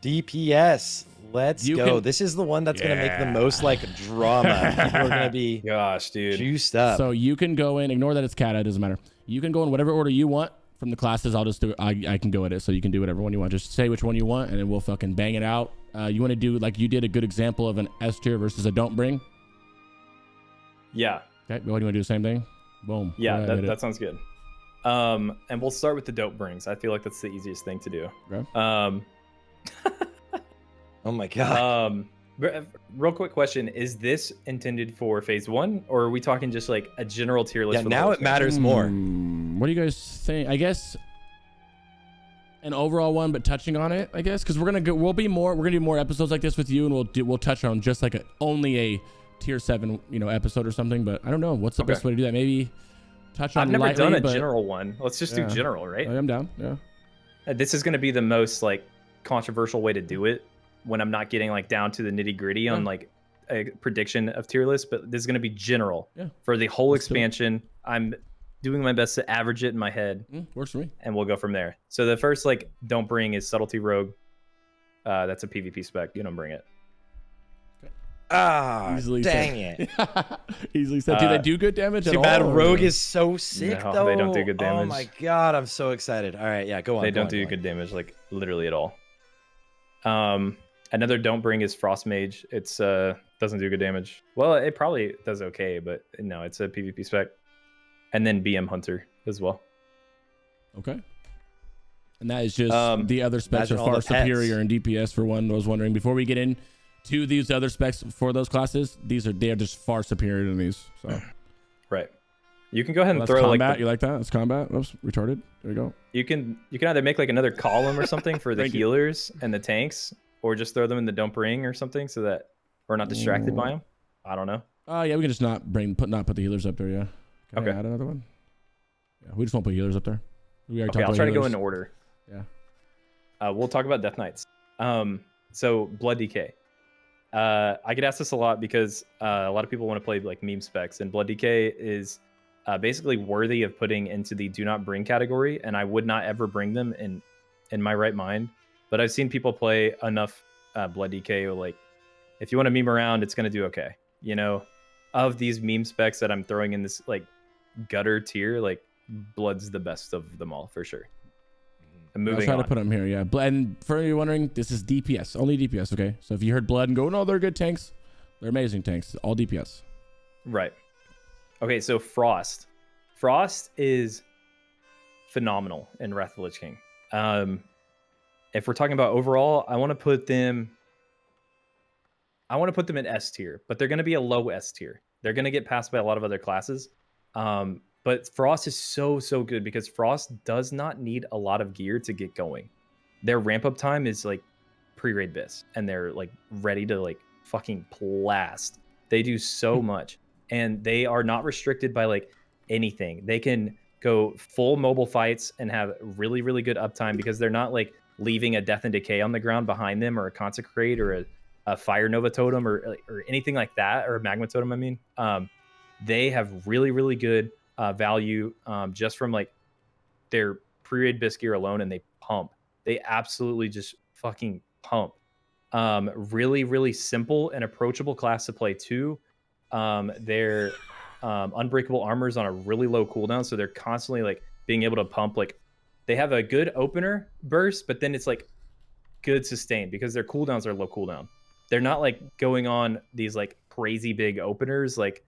DPS. Let's go. This is the one that's going to make the most like drama. People are going to be juiced up. So you can go in, ignore that it's Kata, it doesn't matter. You can go in whatever order you want from the classes. I'll just do it. I can go at it. So you can do whatever one you want. Just say which one you want and then we'll fucking bang it out. You want to do like you did a good example of an S tier versus a don't bring? Yeah. Okay. Well, do you want to do the same thing? Boom. Yeah, that sounds good. And we'll start with the dope brings. I feel like that's the easiest thing to do. Okay. Oh my god. Real quick question: is this intended for phase 1, or are we talking just like a general tier list? Yeah, now it matters more. What do you guys think? I guess an overall one, but touching on it. I guess because we're gonna do more episodes like this with you, and we'll touch on just like only a tier 7 episode or something. But I don't know what's the best way to do that. Maybe touch on. I've never lightly, done a general one. Let's just do general, right? I'm down. Yeah. This is gonna be the most like controversial way to do it, when I'm not getting like down to the nitty gritty on like a prediction of tier list, but this is going to be general for the whole expansion. I'm doing my best to average it in my head. Works for me. And we'll go from there. So the first like don't bring is Subtlety Rogue. That's a PvP spec. You don't bring it. Easily dang it. Easily said. Do they do good damage too at bad all? Rogue is so sick though. They don't do good damage. Oh my god, I'm so excited. All right, yeah, go on. They don't do good damage, like literally at all. Another don't bring is Frost Mage. It's doesn't do good damage. Well, it probably does okay, but no, it's a PvP spec. And then BM Hunter as well. Okay. And that is just the other specs are far superior in DPS for one. I was wondering before we get into these other specs for those classes, they're just far superior than these. So right. You can go ahead and that's throw combat. like you like that? It's combat. Oops, retarded. There you go. You can either make like another column or something for the healers and the tanks, or just throw them in the don't bring or something so that we're not distracted by them. I don't know. Yeah, we can just not put the healers up there. Yeah. Can I add another one? Yeah, we just won't put healers up there. I'll try to go in order. Yeah. We'll talk about Death Knights. So Blood DK. I get asked this a lot because a lot of people want to play like meme specs, and Blood DK is basically worthy of putting into the do not bring category, and I would not ever bring them in my right mind. But I've seen people play enough Blood DK, like if you want to meme around, it's gonna do okay. Of these meme specs that I'm throwing in this like gutter tier, like Blood's the best of them all for sure. I'm moving. I'll try to put them here. Yeah, and for you wondering, this is DPS, only DPS. Okay, so if you heard Blood and go, no, they're good tanks, they're amazing tanks, all DPS. Right. Okay, so Frost is phenomenal in Wrath of the Lich King. If we're talking about overall, I want to put them in S tier, but they're going to be a low S tier. They're going to get passed by a lot of other classes. But Frost is so good because Frost does not need a lot of gear to get going. Their ramp up time is like pre-raid BiS, and they're like ready to like fucking blast. They do so much, and they are not restricted by like anything. They can go full mobile fights and have really good uptime because they're not like leaving a Death and Decay on the ground behind them, or a Consecrate, or a Fire Nova Totem, or anything like that, or a Magma Totem. I mean, they have really good value just from like their pre-raid BiS gear alone, and they pump. They absolutely just fucking pump. Really simple and approachable class to play too. Their unbreakable armor is on a really low cooldown, so they're constantly like being able to pump. Like they have a good opener burst, but then it's like good sustain because their cooldowns are low cooldown. They're not like going on these like crazy big openers like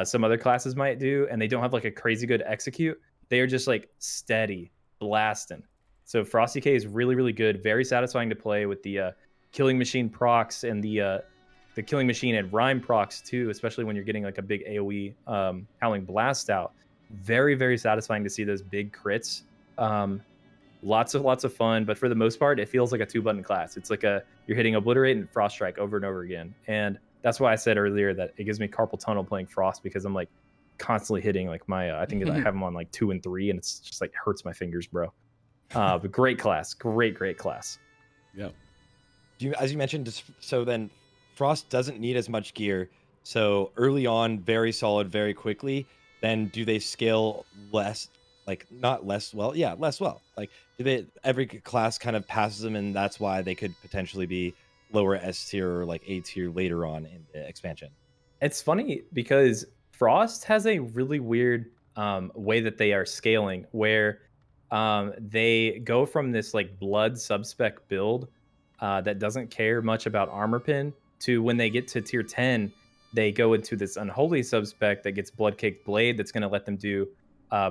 some other classes might do, and they don't have like a crazy good execute. They are just like steady blasting. So Frosty K is really good, very satisfying to play with the Killing Machine procs and the Killing Machine and Rhyme procs too, especially when you're getting like a big AoE Howling Blast out. Very satisfying to see those big crits. Lots of fun, but for the most part, it feels like a 2-button class. It's like you're hitting Obliterate and Frost Strike over and over again, and that's why I said earlier that it gives me carpal tunnel playing Frost, because I'm like constantly hitting like my I think I have them on like 2 and 3, and it's just like hurts my fingers, bro. But great class, great class. Yeah. As you mentioned, so then Frost doesn't need as much gear, so early on very solid very quickly. Then do they scale less like not less well, yeah, less well. Like every class kind of passes them, and that's why they could potentially be lower S tier or like A tier later on in the expansion. It's funny because Frost has a really weird way that they are scaling, where they go from this like blood subspec build that doesn't care much about armor pin to when they get to tier 10, they go into this unholy subspec that gets blood caked blade that's going to let them do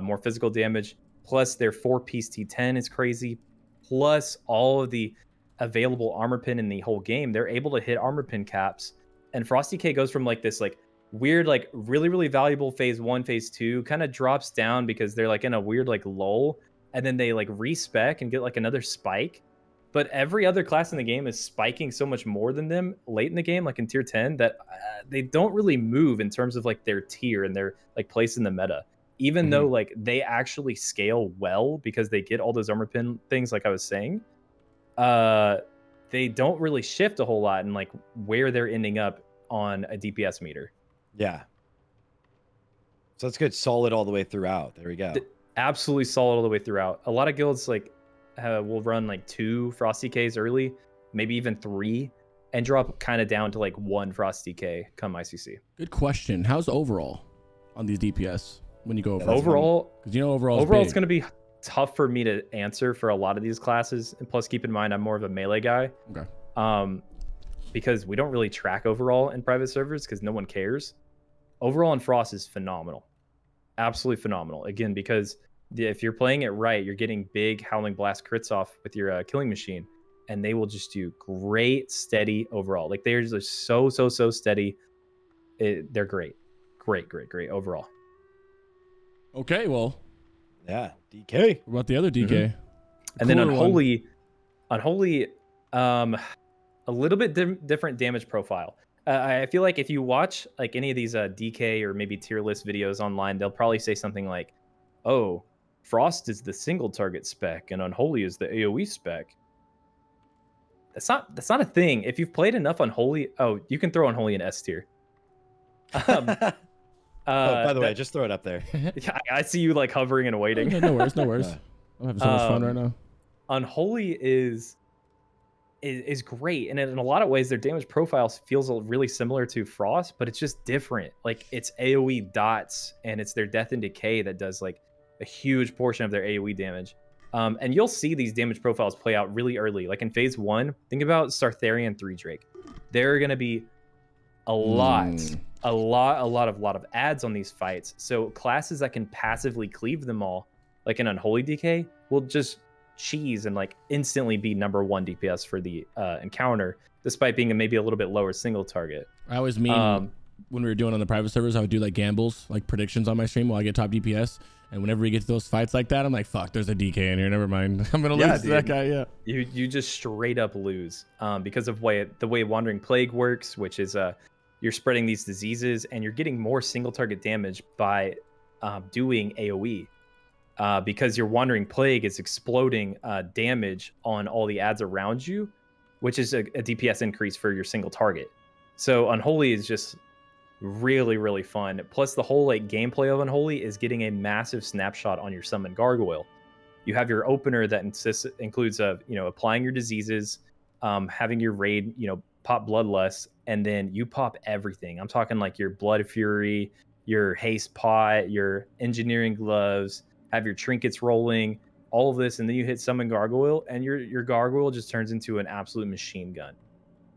more physical damage. Plus their 4-piece T10 is crazy. Plus all of the available armor pin in the whole game, they're able to hit armor pin caps. And Frosty K goes from like this like weird, like really, really valuable phase 1, phase 2, kind of drops down because they're like in a weird like lull, and then they like respec and get like another spike. But every other class in the game is spiking so much more than them late in the game, like in tier 10, that they don't really move in terms of like their tier and their like place in the meta. Even though like they actually scale well because they get all those armor pin things, like I was saying, they don't really shift a whole lot in like where they're ending up on a DPS meter. Yeah. So it's good, solid all the way throughout. There we go. Absolutely solid all the way throughout. A lot of guilds like will run like 2 Frosty Ks early, maybe even 3, and drop kind of down to like 1 Frosty K come ICC. Good question. How's overall on these DPS when you go over? Overall, because you know overall it's going to be tough for me to answer for a lot of these classes, and plus keep in mind I'm more of a melee guy. Okay. Because we don't really track overall in private servers because no one cares. Overall in Frost is phenomenal. Absolutely phenomenal. Again, because if you're playing it right, you're getting big Howling Blast crits off with your killing machine, and they will just do great, steady overall. Like they're just so steady. They're great. Great overall. Okay, well. Yeah, DK. What about the other DK? And then Unholy, a little bit different damage profile. I feel like if you watch like any of these DK or maybe tier list videos online, they'll probably say something like, "Oh, Frost is the single target spec and Unholy is the AoE spec." That's not a thing. If you've played enough Unholy, you can throw Unholy in S tier. By the way, just throw it up there. Yeah, I see you like hovering and waiting. No worries. I'm having so much fun right now. Unholy is great, and in a lot of ways their damage profile feels really similar to Frost, but it's just different. Like it's AoE dots, and it's their death and decay that does like a huge portion of their AoE damage. And you'll see these damage profiles play out really early. Like in phase 1, think about Sartharian 3 Drake. There are going to be a lot of ads on these fights. So classes that can passively cleave them all, like an Unholy DK, will just cheese and like instantly be number 1 DPS for the encounter, despite being maybe a little bit lower single target. I always mean when we were doing on the private servers, I would do like gambles, like predictions on my stream while I get top DPS. And whenever we get to those fights like that, I'm like, fuck, there's a DK in here. Never mind. I'm going to lose to that guy. Yeah. You just straight up lose because of the way Wandering Plague works, which is you're spreading these diseases and you're getting more single target damage by doing AoE. Because your Wandering Plague is exploding damage on all the ads around you, which is a DPS increase for your single target. So Unholy is just really fun. Plus the whole like gameplay of Unholy is getting a massive snapshot on your summon gargoyle. You have your opener that includes applying your diseases, having your raid pop Bloodlust, and then you pop everything. I'm talking like your Blood Fury, your Haste Pot, your Engineering Gloves, have your trinkets rolling, all of this, and then you hit summon gargoyle, and your gargoyle just turns into an absolute machine gun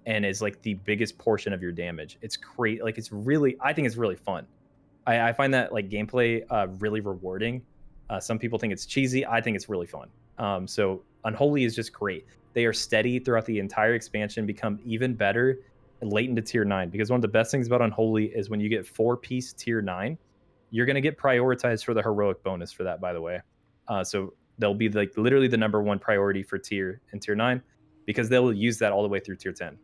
and is like the biggest portion of your damage. It's great. Like I think it's really fun. I find that like gameplay really rewarding. Some people think it's cheesy. I think it's really fun. So Unholy is just great. They are steady throughout the entire expansion, become even better late into tier 9, because one of the best things about Unholy is when you get 4-piece tier 9, you're going to get prioritized for the heroic bonus for that, by the way. So they'll be like literally the number 1 priority for tier in tier 9, because they'll use that all the way through tier 10.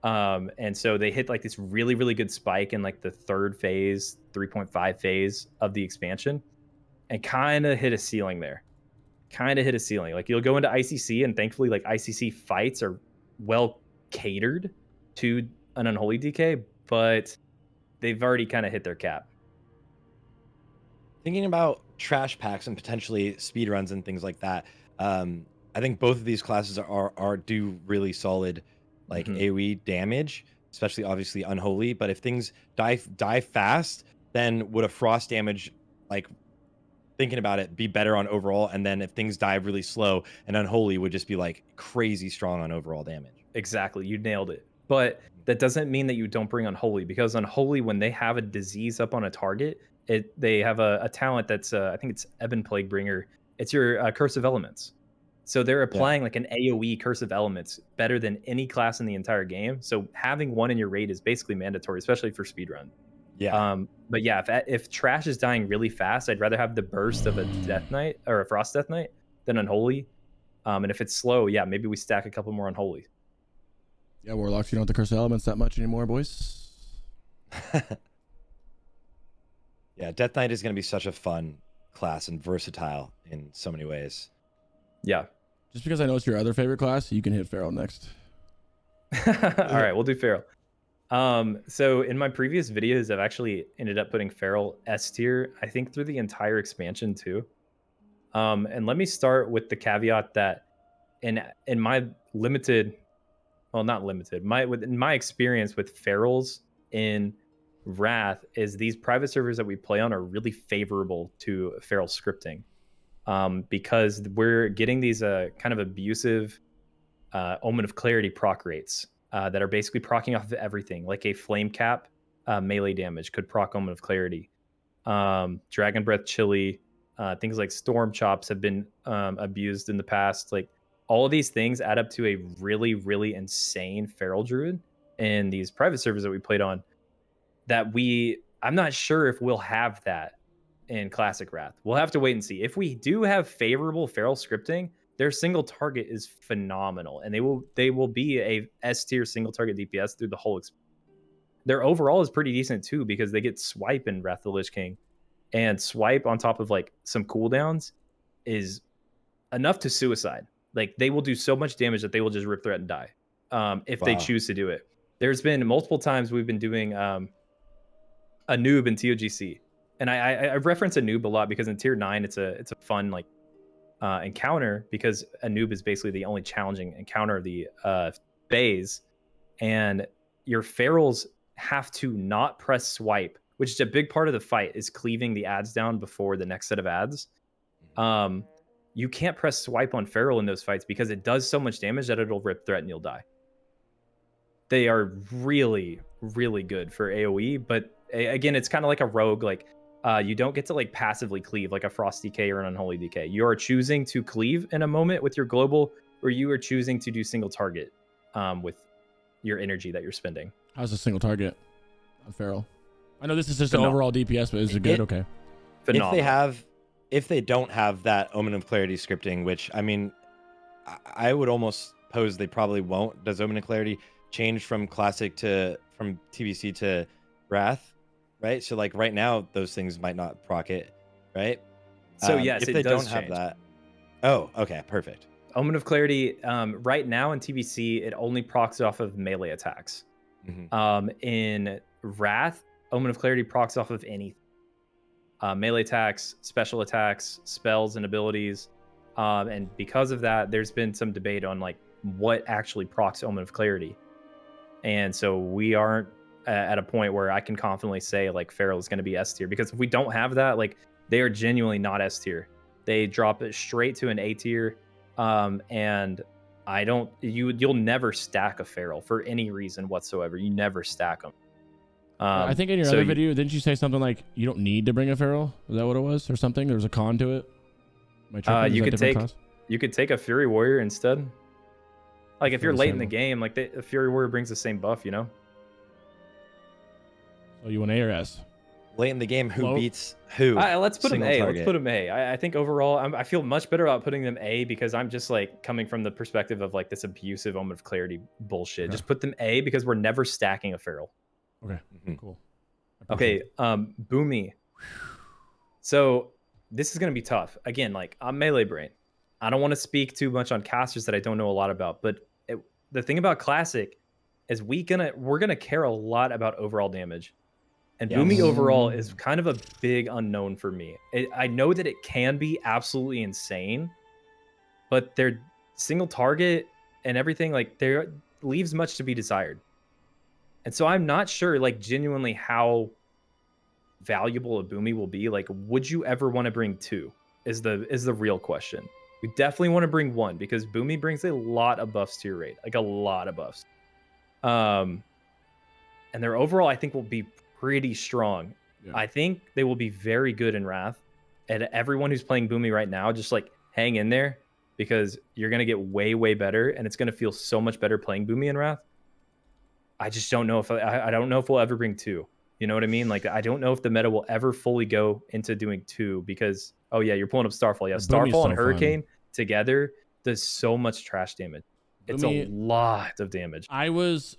And so they hit like this really good spike in like the 3rd phase, 3.5 phase of the expansion, and kind of hit a ceiling there. Like you'll go into ICC, and thankfully like ICC fights are well catered to an Unholy DK, but they've already kind of hit their cap. thinking about trash packs and potentially speed runs and things like that. I think both of these classes are do really solid like Mhm. AoE damage, especially obviously Unholy. But if things die fast, then would a frost damage, like thinking about it, be better on overall? And then if things die really slow, and Unholy would just be like crazy strong on overall damage. Exactly, you nailed it. But that doesn't mean that you don't bring Unholy, because Unholy, when they have a disease up on a target, they have a talent that's I think it's Ebon Plaguebringer. It's your Curse of Elements. So they're Yeah, applying like an AoE Curse of Elements better than any class in the entire game. So having one in your raid is basically mandatory, especially for speedrun. yeah. But yeah, if trash is dying really fast, I'd rather have the burst of a Death Knight or a Frost Death Knight than Unholy. And if it's slow, yeah, maybe we stack a couple more Unholy. Yeah, Warlocks, you don't have to curse elements that much anymore, boys. Yeah, Death Knight is going to be such a fun class and versatile in so many ways. Yeah. Just because I know it's your other favorite class, you can hit Feral next. All right, we'll do Feral. So in my previous videos, I've actually ended up putting Feral S tier, I think through the entire expansion too. And let me start with the caveat that in my limited, well, not limited, in my experience with Ferals in Wrath is these private servers that we play on are really favorable to Feral scripting. Because we're getting these kind of abusive Omen of Clarity proc rates that are basically procking off of everything, like a Flame Cap melee damage could proc Omen of Clarity. Dragon Breath Chili, things like Storm Chops have been abused in the past. Like all of these things add up to a really, really insane Feral Druid in these private servers that we played on. I'm not sure if we'll have that in Classic Wrath. We'll have to wait and see. If we do have favorable Feral scripting, their single target is phenomenal, and they will be a S tier single target DPS through the whole. Their overall is pretty decent too, because they get swipe in Wrath of the Lich King, and swipe on top of like some cooldowns is enough to suicide. Like they will do so much damage that they will just rip threat and die if they Wow. choose to do it. There's been multiple times we've been doing a noob in TOGC, and I reference a noob a lot because in tier 9 it's a fun like encounter, because a noob is basically the only challenging encounter of the phase, and your ferals have to not press swipe, which is a big part of the fight, is cleaving the ads down before the next set of ads. You can't press swipe on feral in those fights because it does so much damage that it'll rip threat and you'll die. They are really, really good for AoE, but again, it's kind of like a rogue. Like you don't get to like passively cleave like a Frost DK or an Unholy DK. You are choosing to cleave in a moment with your global, or you are choosing to do single target with your energy that you're spending. How's a single target on Feral? I know this is just Phenomenal. overall DPS, but is it good? Okay. Phenomenal. If they don't have that Omen of Clarity scripting, which I mean, I would almost pose they probably won't. Does Omen of Clarity change from Classic from TBC to Wrath? Right. So like right now, those things might not proc it. Right. So yes, if it they does don't have change. that. Oh, okay, perfect. Omen of Clarity, right now in TBC, it only procs off of melee attacks. In Wrath, Omen of Clarity procs off of anything. Melee attacks, special attacks, spells, and abilities. And because of that, there's been some debate on like what actually procs Omen of Clarity. And so we aren't at a point where I can confidently say like Feral is going to be S tier, because if we don't have that, like they are genuinely not S tier. They drop it straight to an A tier. And I don't, you'll never stack a Feral for any reason whatsoever. You never stack them. I think in your other video, didn't you say something like you don't need to bring a Feral? Is that what it was, or something? There was a con to it. You could take a Fury Warrior instead. Like if you're late in the Understandable. game, like the Fury Warrior brings the same buff, you know. So you want A or S? Late in the game, who Well, beats who? Let's put them Single A. target. Let's put them A. I think overall, I feel much better about putting them A, because I'm just like coming from the perspective of like this abusive Omen of Clarity bullshit. Okay. Just put them A because we're never stacking a Feral. Okay, Mhm. cool. Okay, Boomy. So this is gonna be tough. Again, like I'm melee brain. I don't want to speak too much on casters that I don't know a lot about, but the thing about Classic is we're gonna care a lot about overall damage. And Yes. Boomy overall is kind of a big unknown for me. I know that it can be absolutely insane, but their single target and everything, like, there leaves much to be desired. And so I'm not sure, like, genuinely how valuable a Boomy will be. Like, would you ever want to bring two? Is the real question. We definitely want to bring one because Boomy brings a lot of buffs to your raid, like a lot of buffs. And their overall, I think, will be pretty strong. Yeah. I think they will be very good in Wrath. And everyone who's playing Boomy right now, just like hang in there because you're gonna get way, way better, and it's gonna feel so much better playing Boomy in Wrath. I just don't know if I don't know if we'll ever bring two. You know what I mean? Like, I don't know if the meta will ever fully go into doing two because, oh yeah, you're pulling up Starfall. Yeah, Boomy's Starfall so and Hurricane together does so much trash damage. It's Boomy, a lot of damage. I went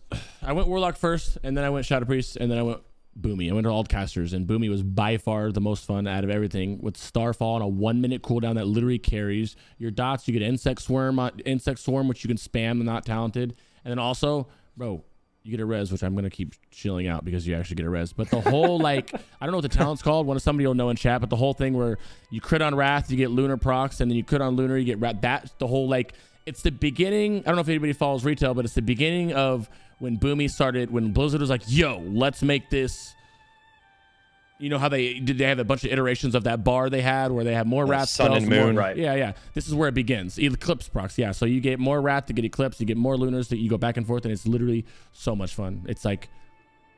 Warlock first, and then I went Shadow Priest, and then I went Boomy. I went to all casters, and Boomy was by far the most fun out of everything with Starfall on a 1 minute cooldown that literally carries your dots. You get Insect Swarm, which you can spam, not talented. And then also, bro, you get a res, which I'm going to keep chilling out because you actually get a res. But the whole, like, I don't know what the talent's called. Somebody will know in chat, but the whole thing where you crit on Wrath, you get Lunar procs, and then you crit on Lunar, you get Wrath. That's the whole, like, it's the beginning. I don't know if anybody follows retail, but it's the beginning of when Boomy started, when Blizzard was like, yo, let's make this. You know how they have a bunch of iterations of that bar they had where they have more Wrath Sun spells, and Moon, right? Yeah. This is where it begins. Eclipse procs, yeah. So you get more Wrath to get Eclipse, you get more Lunars that you go back and forth, and it's literally so much fun. It's like,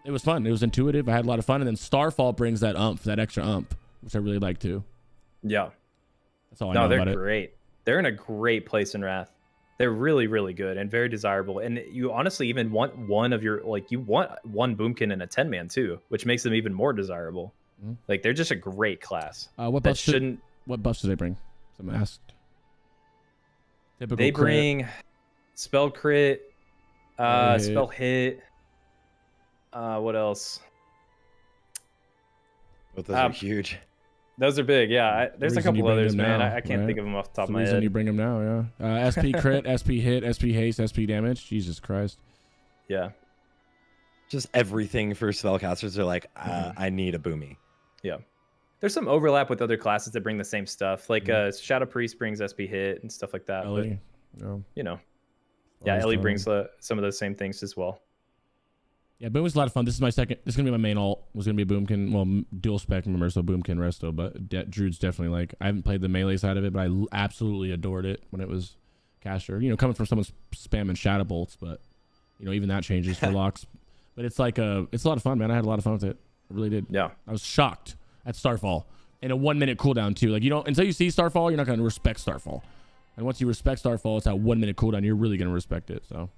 it was fun. It was intuitive. I had a lot of fun, and then Starfall brings that extra which I really like too. Yeah. That's all I know about it. They're great. They're in a great place in Wrath. They're really, really good and very desirable. And you honestly even want one of your, like, you want one Boomkin and a 10-man too, which makes them even more desirable. Mm-hmm. Like, they're just a great class. What buffs do they bring? Someone asked. Typical They crit. bring spell crit, spell hit. What else? Both those are huge. Those are big, yeah. There's a couple others, man. Now, I can't think of them off the top of my reason head. you bring them now, yeah. SP crit, SP hit, SP haste, SP damage. Jesus Christ. Yeah. Just everything for spellcasters are like, I need a Boomy. Yeah. There's some overlap with other classes that bring the same stuff. Like Shadow Priest brings SP hit and stuff like that. Ellie, but, you know. Yeah, Ellie brings some of those same things as well. Yeah, Boom was a lot of fun. This is going to be my main ult. Was going to be Boomkin. Well, dual spec, remember, so Boomkin Resto. But Druid's definitely like, I haven't played the melee side of it, but I absolutely adored it when it was caster. You know, coming from someone spamming Shadow Bolts, but, you know, even that changes for locks. But it's like, it's a lot of fun, man. I had a lot of fun with it. I really did. Yeah. I was shocked at Starfall. And a 1 minute cooldown, too. Like, you don't, until you see Starfall, you're not going to respect Starfall. And once you respect Starfall, it's that 1 minute cooldown. You're really going to respect it. So,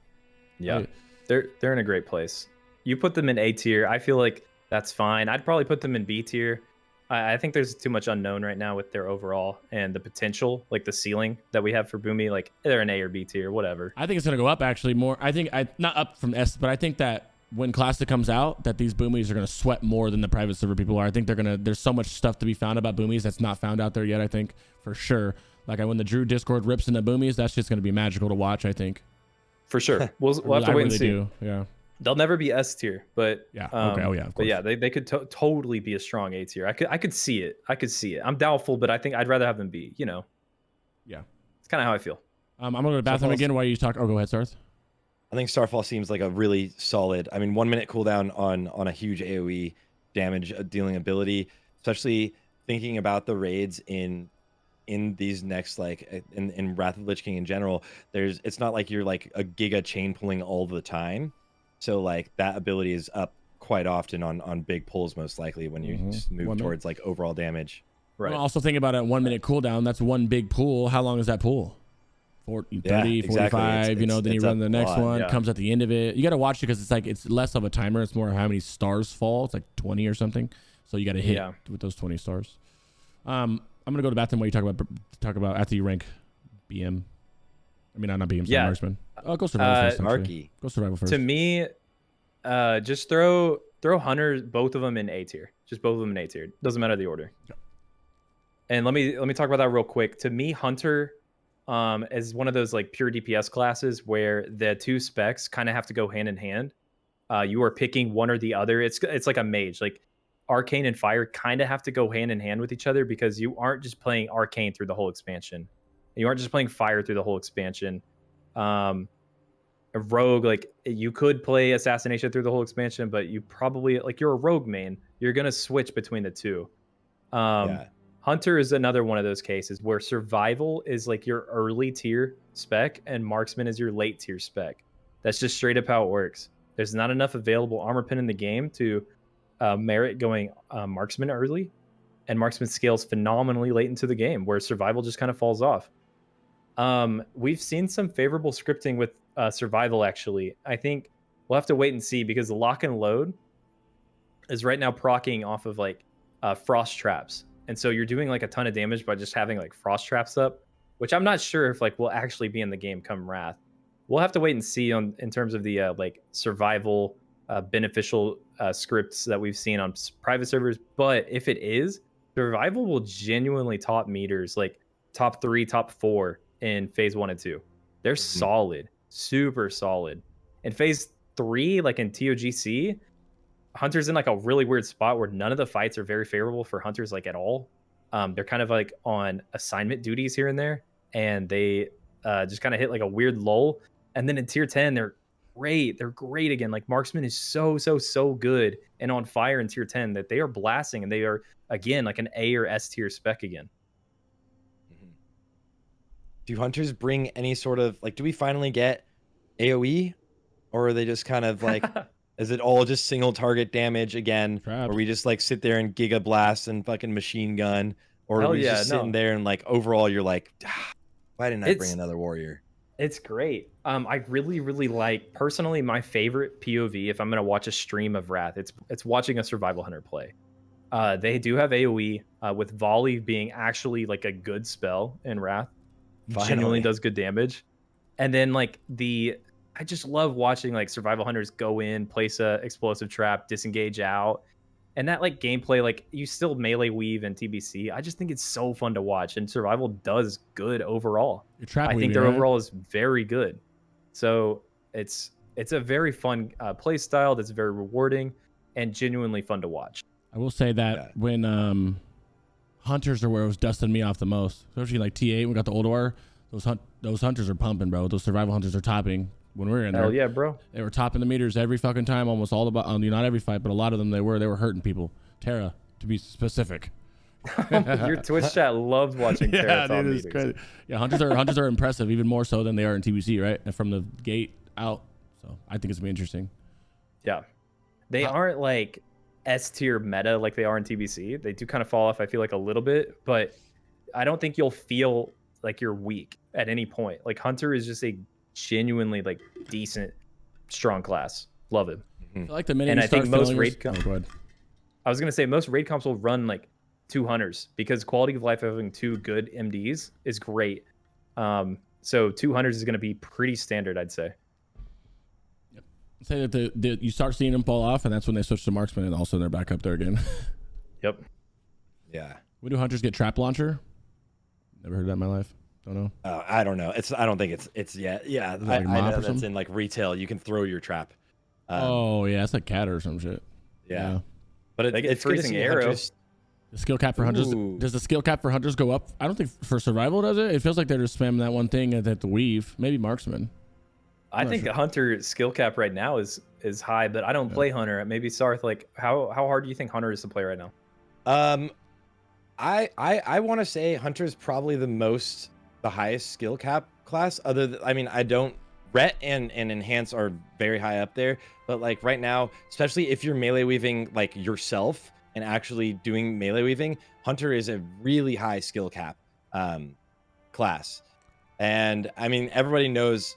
yeah, they're in a great place. You put them in A tier. I feel like that's fine. I'd probably put them in B tier. I think there's too much unknown right now with their overall and the potential, like the ceiling that we have for Boomy. Like, they're an A or B tier, whatever. I think it's going to go up actually more. I think not up from S, but I think that when Classic comes out, that these Boomies are going to sweat more than the private server people are. I think there's so much stuff to be found about Boomies that's not found out there yet, I think, for sure. Like, when the Drew Discord rips into Boomies, that's just going to be magical to watch, I think. For sure. We'll have to wait and see. Yeah. They'll never be S tier, but yeah, okay, oh yeah, of course. But yeah, they could totally be a strong A tier. I could see it. I'm doubtful, but I think I'd rather have them be. You know. Yeah. It's kind of how I feel. I'm gonna go to the bathroom again while you talk. Oh, go ahead, Sarth. I think Starfall seems like a really solid. I mean, 1 minute cooldown on a huge AOE damage dealing ability, especially thinking about the raids in these next, like in Wrath of Lich King in general. It's not like you're like a giga chain pulling all the time. So like that ability is up quite often on big pulls, most likely when you just move towards like overall damage. Right. Well, also think about it, 1 minute cooldown. That's one big pull. How long is that pull? 40, 30, yeah, exactly. 45. You know, then you run the next one. Yeah. Comes at the end of it. You got to watch it because it's less of a timer. It's more how many stars fall. It's like 20 or something. So you got to hit with those 20 stars. I'm gonna go to the bathroom while you talk about after you rank BM. I mean, not BM, marksman. Oh, go survival first. Marky. Go survival first. To me, just throw hunters, both of them in A tier. Just both of them in A tier. Doesn't matter the order. Yeah. And let me talk about that real quick. To me, hunter is one of those like pure DPS classes where the two specs kind of have to go hand in hand. You are picking one or the other. It's like a mage. Like arcane and fire kind of have to go hand in hand with each other, because you aren't just playing arcane through the whole expansion. You aren't just playing fire through the whole expansion. A rogue, like you could play assassination through the whole expansion, but you probably, like, you're a rogue main, you're gonna switch between the two. Yeah. Hunter is another one of those cases where survival is like your early tier spec and marksman is your late tier spec. That's just straight up how it works. There's not enough available armor pin in the game to merit going marksman early, and marksman scales phenomenally late into the game, where survival just kind of falls off. We've seen some favorable scripting with survival, actually. I think we'll have to wait and see, because the lock and load is right now proccing off of like frost traps, and so you're doing like a ton of damage by just having like frost traps up, which I'm not sure if like will actually be in the game come Wrath. We'll have to wait and see on in terms of the like survival beneficial scripts that we've seen on private servers. But if it is, survival will genuinely top meters, like top 3, top 4 in phase 1 and 2. They're solid, super solid. In phase 3, like in TOGC, Hunter's in like a really weird spot where none of the fights are very favorable for Hunters, like at all. They're kind of like on assignment duties here and there, and they just kind of hit like a weird lull. And then in tier 10, they're great. They're great again. Like marksman is so good and on fire in tier 10 that they are blasting, and they are again like an A or S tier spec again. Do Hunters bring any sort of, like, do we finally get AoE, or are they just kind of like, is it all just single target damage again? Traps. Or we just like sit there and giga blast and fucking machine gun? Or Hell are we yeah, just sitting no. there and like overall you're like, why didn't I bring It's- another warrior? It's great. I really like, personally, my favorite POV, if I'm gonna watch a stream of Wrath, it's watching a survival hunter play. They do have AoE, with volley being actually like a good spell in Wrath. Genuinely Finally. does good damage. And then like I just love watching like survival hunters go in, place a explosive trap, disengage out, and that like gameplay, like you still melee weave and TBC. I just think it's so fun to watch, and survival does good overall. Your trap I think weaving, their right? overall is very good. So it's a very fun play style that's very rewarding and genuinely fun to watch. I will say that Yeah. when hunters are where it was dusting me off the most, especially like T8, we got the old war. Those hunters are pumping, bro. Those survival hunters are topping. When we were in there, Hell yeah, bro. they were topping the meters every fucking time, almost all about. Not every fight, but a lot of them they were hurting people. Terra, to be specific. Your Twitch chat loved watching Terra top dude, it's meters. crazy. Yeah, hunters are impressive, even more so than they are in TBC, right? And from the gate out. So I think it's gonna be interesting. Yeah. They aren't like S tier meta like they are in TBC. They do kind of fall off, I feel like, a little bit, but I don't think you'll feel like you're weak at any point. Like Hunter is just a genuinely like decent, strong class. Love it. I feel like the minute And you I think start most feeling raid go ahead. I was gonna say most raid comps will run like 2 hunters, because quality of life of having 2 good MDs is great. So 2 hunters is gonna be pretty standard, I'd say. Say that you start seeing them fall off, and that's when they switch to marksman, and all of a sudden they're back up there again. Yep. Yeah. When do hunters get trap launcher? Never heard that in my life. Don't know. I don't know. I don't think it's yet. Yeah. Is it I like know mop or that's something? in like retail. You can throw your trap. Oh yeah, it's like cat or some shit. Yeah. But They get it's good to freezing see arrow. Hunters. The skill cap for hunters. Ooh. Does the skill cap for hunters go up? I don't think for survival does it. It feels like they're just spamming that one thing at the weave. Maybe marksman. I not think sure. the hunter skill cap right now is high, but I don't play hunter. Maybe Sarth, like how hard do you think hunter is to play right now? I want to say Hunter is probably the highest skill cap class. I don't. Ret and Enhance are very high up there, but like right now, especially if you're melee weaving like yourself and actually doing melee weaving, Hunter is a really high skill cap class. And I mean, everybody knows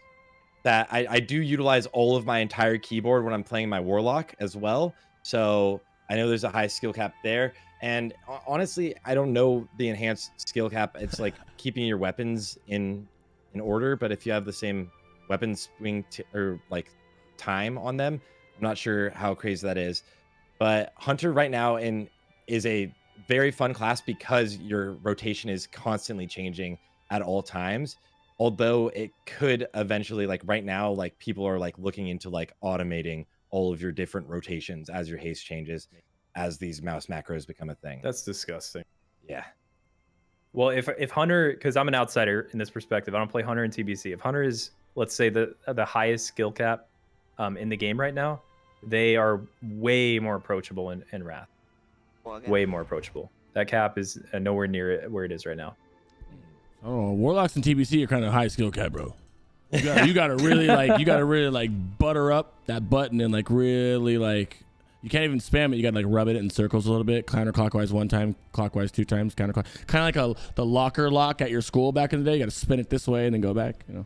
that I do utilize all of my entire keyboard when I'm playing my Warlock as well. So I know there's a high skill cap there. And honestly, I don't know the enhanced skill cap. It's like keeping your weapons in order. But if you have the same weapon swing or like time on them, I'm not sure how crazy that is. But Hunter right now is a very fun class because your rotation is constantly changing at all times. Although it could eventually, like right now, like people are like looking into like automating all of your different rotations as your haste changes. as these mouse macros become a thing. That's disgusting. Yeah. Well, if Hunter, because I'm an outsider in this perspective, I don't play Hunter in TBC. If Hunter is, let's say, the highest skill cap in the game right now, they are way more approachable in Wrath. Well, Way more approachable. That cap is nowhere near where it is right now. Oh, Warlocks and TBC are kind of high skill cap, bro. You gotta really like butter up that button and like really like you can't even spam it. You gotta like rub it in circles a little bit, counterclockwise 1 time, clockwise 2 times, counterclockwise. Kind of like the locker lock at your school back in the day. You gotta spin it this way and then go back. You know.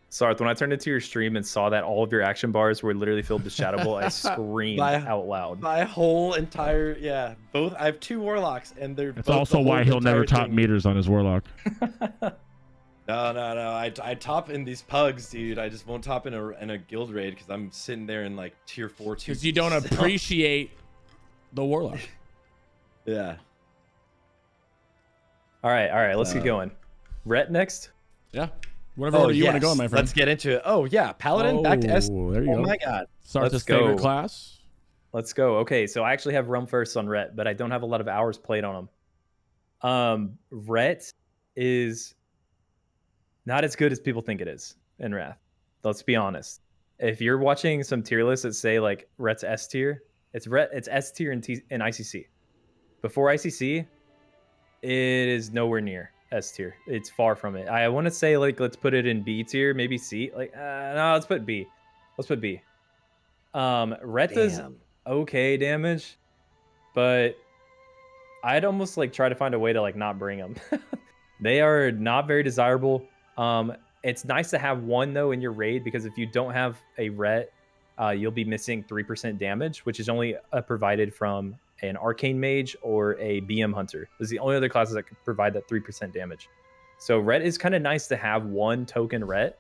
Sarth, when I turned into your stream and saw that all of your action bars were literally filled with Shadow Bolt, I screamed out loud. My whole entire both. I have 2 warlocks, and they're. That's also why he'll never top meters on his warlock. No. I top in these pugs, dude. I just won't top in a guild raid because I'm sitting there in like tier 4. Because you don't appreciate the warlock. Yeah. All right. Let's get going. Ret next. Yeah. Whatever order you want to go in, my friend. Let's get into it. Oh yeah, paladin back to S. There you go. Oh my god. Sarth's favorite class. Let's go. Okay, so I actually have Realm First on Ret, but I don't have a lot of hours played on them. Ret is not as good as people think it is in Wrath. Let's be honest. If you're watching some tier lists that say like Ret's S tier, it's S tier in ICC. Before ICC, it is nowhere near S tier. It's far from it. I want to say like let's put it in B tier, maybe C. Like no, let's put B. Ret does okay damage, but I'd almost like try to find a way to like not bring them. They are not very desirable. It's nice to have one though in your raid because if you don't have a Ret, you'll be missing 3% damage, which is only provided from an Arcane Mage or a BM Hunter. Those are the only other classes that can provide that 3% damage. So Ret is kind of nice to have one token Ret,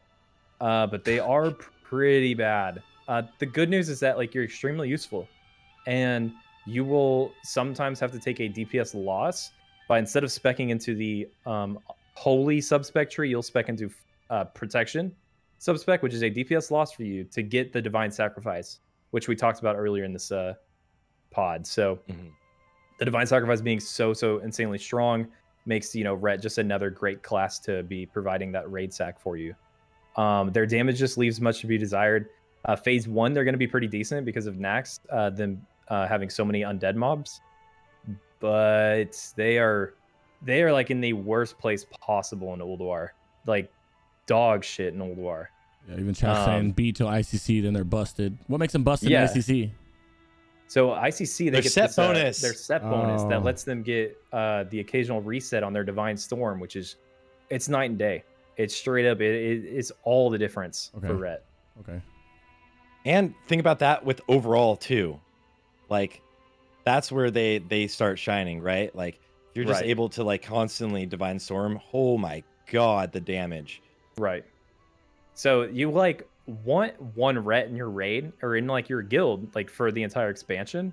but they are pretty bad. The good news is that like you're extremely useful, and you will sometimes have to take a DPS loss, but instead of speccing into the Holy subspec tree, you'll spec into Protection subspec, which is a DPS loss for you to get the Divine Sacrifice, which we talked about earlier in this pod. So the Divine Sacrifice being so insanely strong makes Ret just another great class to be providing that raid sack for you. Their damage just leaves much to be desired. Phase 1 they're going to be pretty decent because of Nax, them having so many undead mobs, but they are like in the worst place possible in Ulduar, like dog shit in Ulduar. Yeah, even chat saying B till ICC, then they're busted. What makes them busted in ICC? So ICC, they get set bonus. Their set bonus that lets them get the occasional reset on their Divine Storm, which is it's night and day. It's straight up. It's all the difference for Ret. Okay. And think about that with overall too, like that's where they start shining, right? Like you're just able to like constantly Divine Storm. Oh my god, the damage. Right. So you like want one Ret in your raid or in like your guild, like for the entire expansion.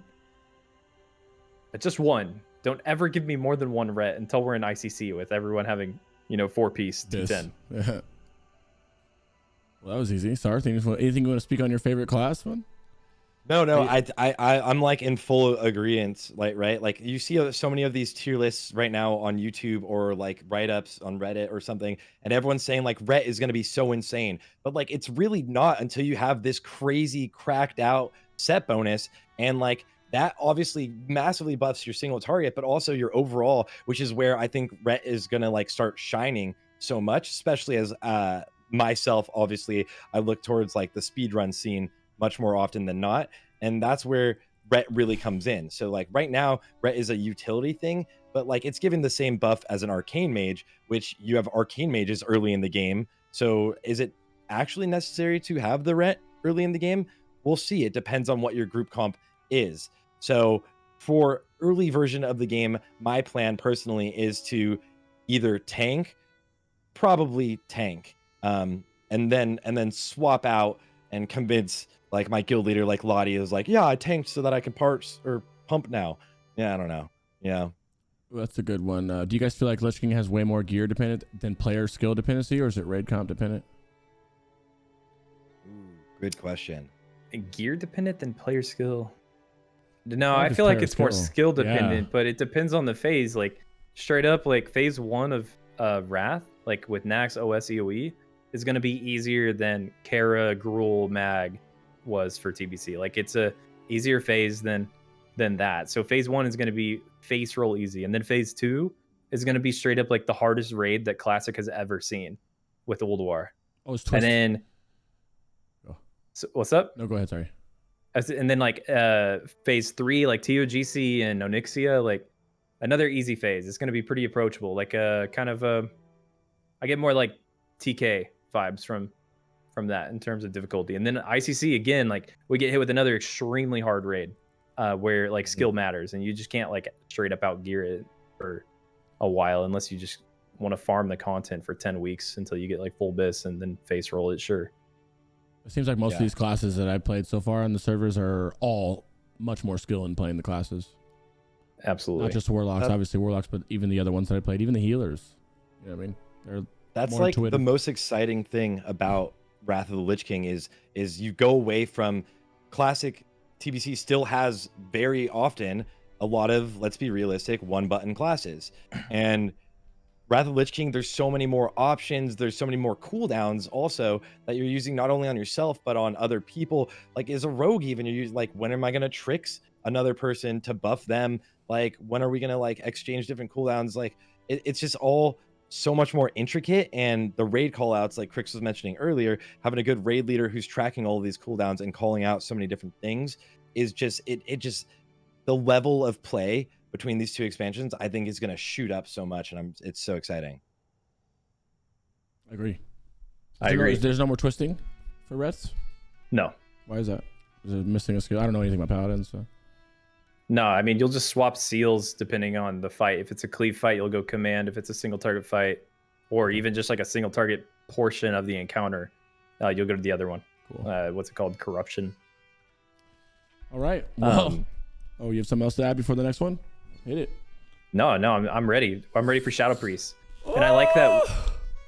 But just one. Don't ever give me more than one Ret until we're in ICC with everyone having 4-piece D10. Well, that was easy. Sarth, anything you want to speak on your favorite class one? No, I'm like in full agreement, like, right? Like you see so many of these tier lists right now on YouTube or like write-ups on Reddit or something, and everyone's saying like Ret is going to be so insane, but like it's really not until you have this crazy cracked out set bonus, and like that obviously massively buffs your single target, but also your overall, which is where I think Ret is going to like start shining so much, especially as myself, obviously I look towards like the speedrun scene much more often than not, and that's where Ret really comes in. So like right now Ret is a utility thing, but like it's given the same buff as an Arcane Mage, which you have Arcane Mages early in the game. So is it actually necessary to have the Ret early in the game? We'll see. It depends on what your group comp is. So for early version of the game, my plan personally is to either tank, probably tank, and then swap out and convince like my guild leader, like Lottie, is like, yeah, I tanked so that I can parts or pump now. Yeah, I don't know. Yeah. Well, that's a good one. Do you guys feel like Lich King has way more gear dependent than player skill dependency, or is it raid comp dependent? Ooh, good question. Gear dependent than player skill. No, like I it's feel like player it's more skill. skill dependent, Yeah. but it depends on the phase. Like straight up, like phase 1 of Wrath, like with Nax OS EOE, is gonna be easier than Kara Gruul Mag was for TBC. Like it's a easier phase than that. So phase 1 is gonna be face roll easy, and then phase 2 is gonna be straight up like the hardest raid that Classic has ever seen with Ulduar. Oh, it's And twist. then, Oh. so, what's up? No, go ahead. Sorry. And then like phase 3, like TOGC and Onyxia, like another easy phase. It's gonna be pretty approachable. Like kind of I get more like TK vibes from that in terms of difficulty. And then ICC again, like we get hit with another extremely hard raid, where like skill matters and you just can't like straight up out gear it for a while unless you just want to farm the content for 10 weeks until you get like full BiS and then face roll it. Sure. It seems like most of these classes that I've played so far on the servers are all much more skill in playing the classes. Absolutely. Not just Warlocks, obviously Warlocks, but even the other ones that I played, even the healers. You know what I mean? That's like the most exciting thing about Wrath of the Lich King is you go away from classic. TBC still has very often a lot of, let's be realistic, one button classes, and Wrath of the Lich King, there's so many more options, there's so many more cooldowns also that you're using not only on yourself but on other people. Like as a rogue, even you use like, when am I gonna Trix another person to buff them? Like when are we gonna like exchange different cooldowns? Like it's just all so much more intricate, and the raid callouts, like Crix was mentioning earlier, having a good raid leader who's tracking all of these cooldowns and calling out so many different things is just it just the level of play between these two expansions, I think, is going to shoot up so much, and it's so exciting. I agree. I agree. There's no more twisting for Rets? No. Why is that? Is it missing a skill? I don't know anything about paladins. So. No, I mean, you'll just swap seals depending on the fight. If it's a cleave fight, you'll go command. If it's a single target fight, or even just like a single target portion of the encounter, you'll go to the other one. Cool. What's it called? Corruption. All right. Well, oh, you have something else to add before the next one? Hit it. No, I'm ready. I'm ready for Shadow Priest. And I like that.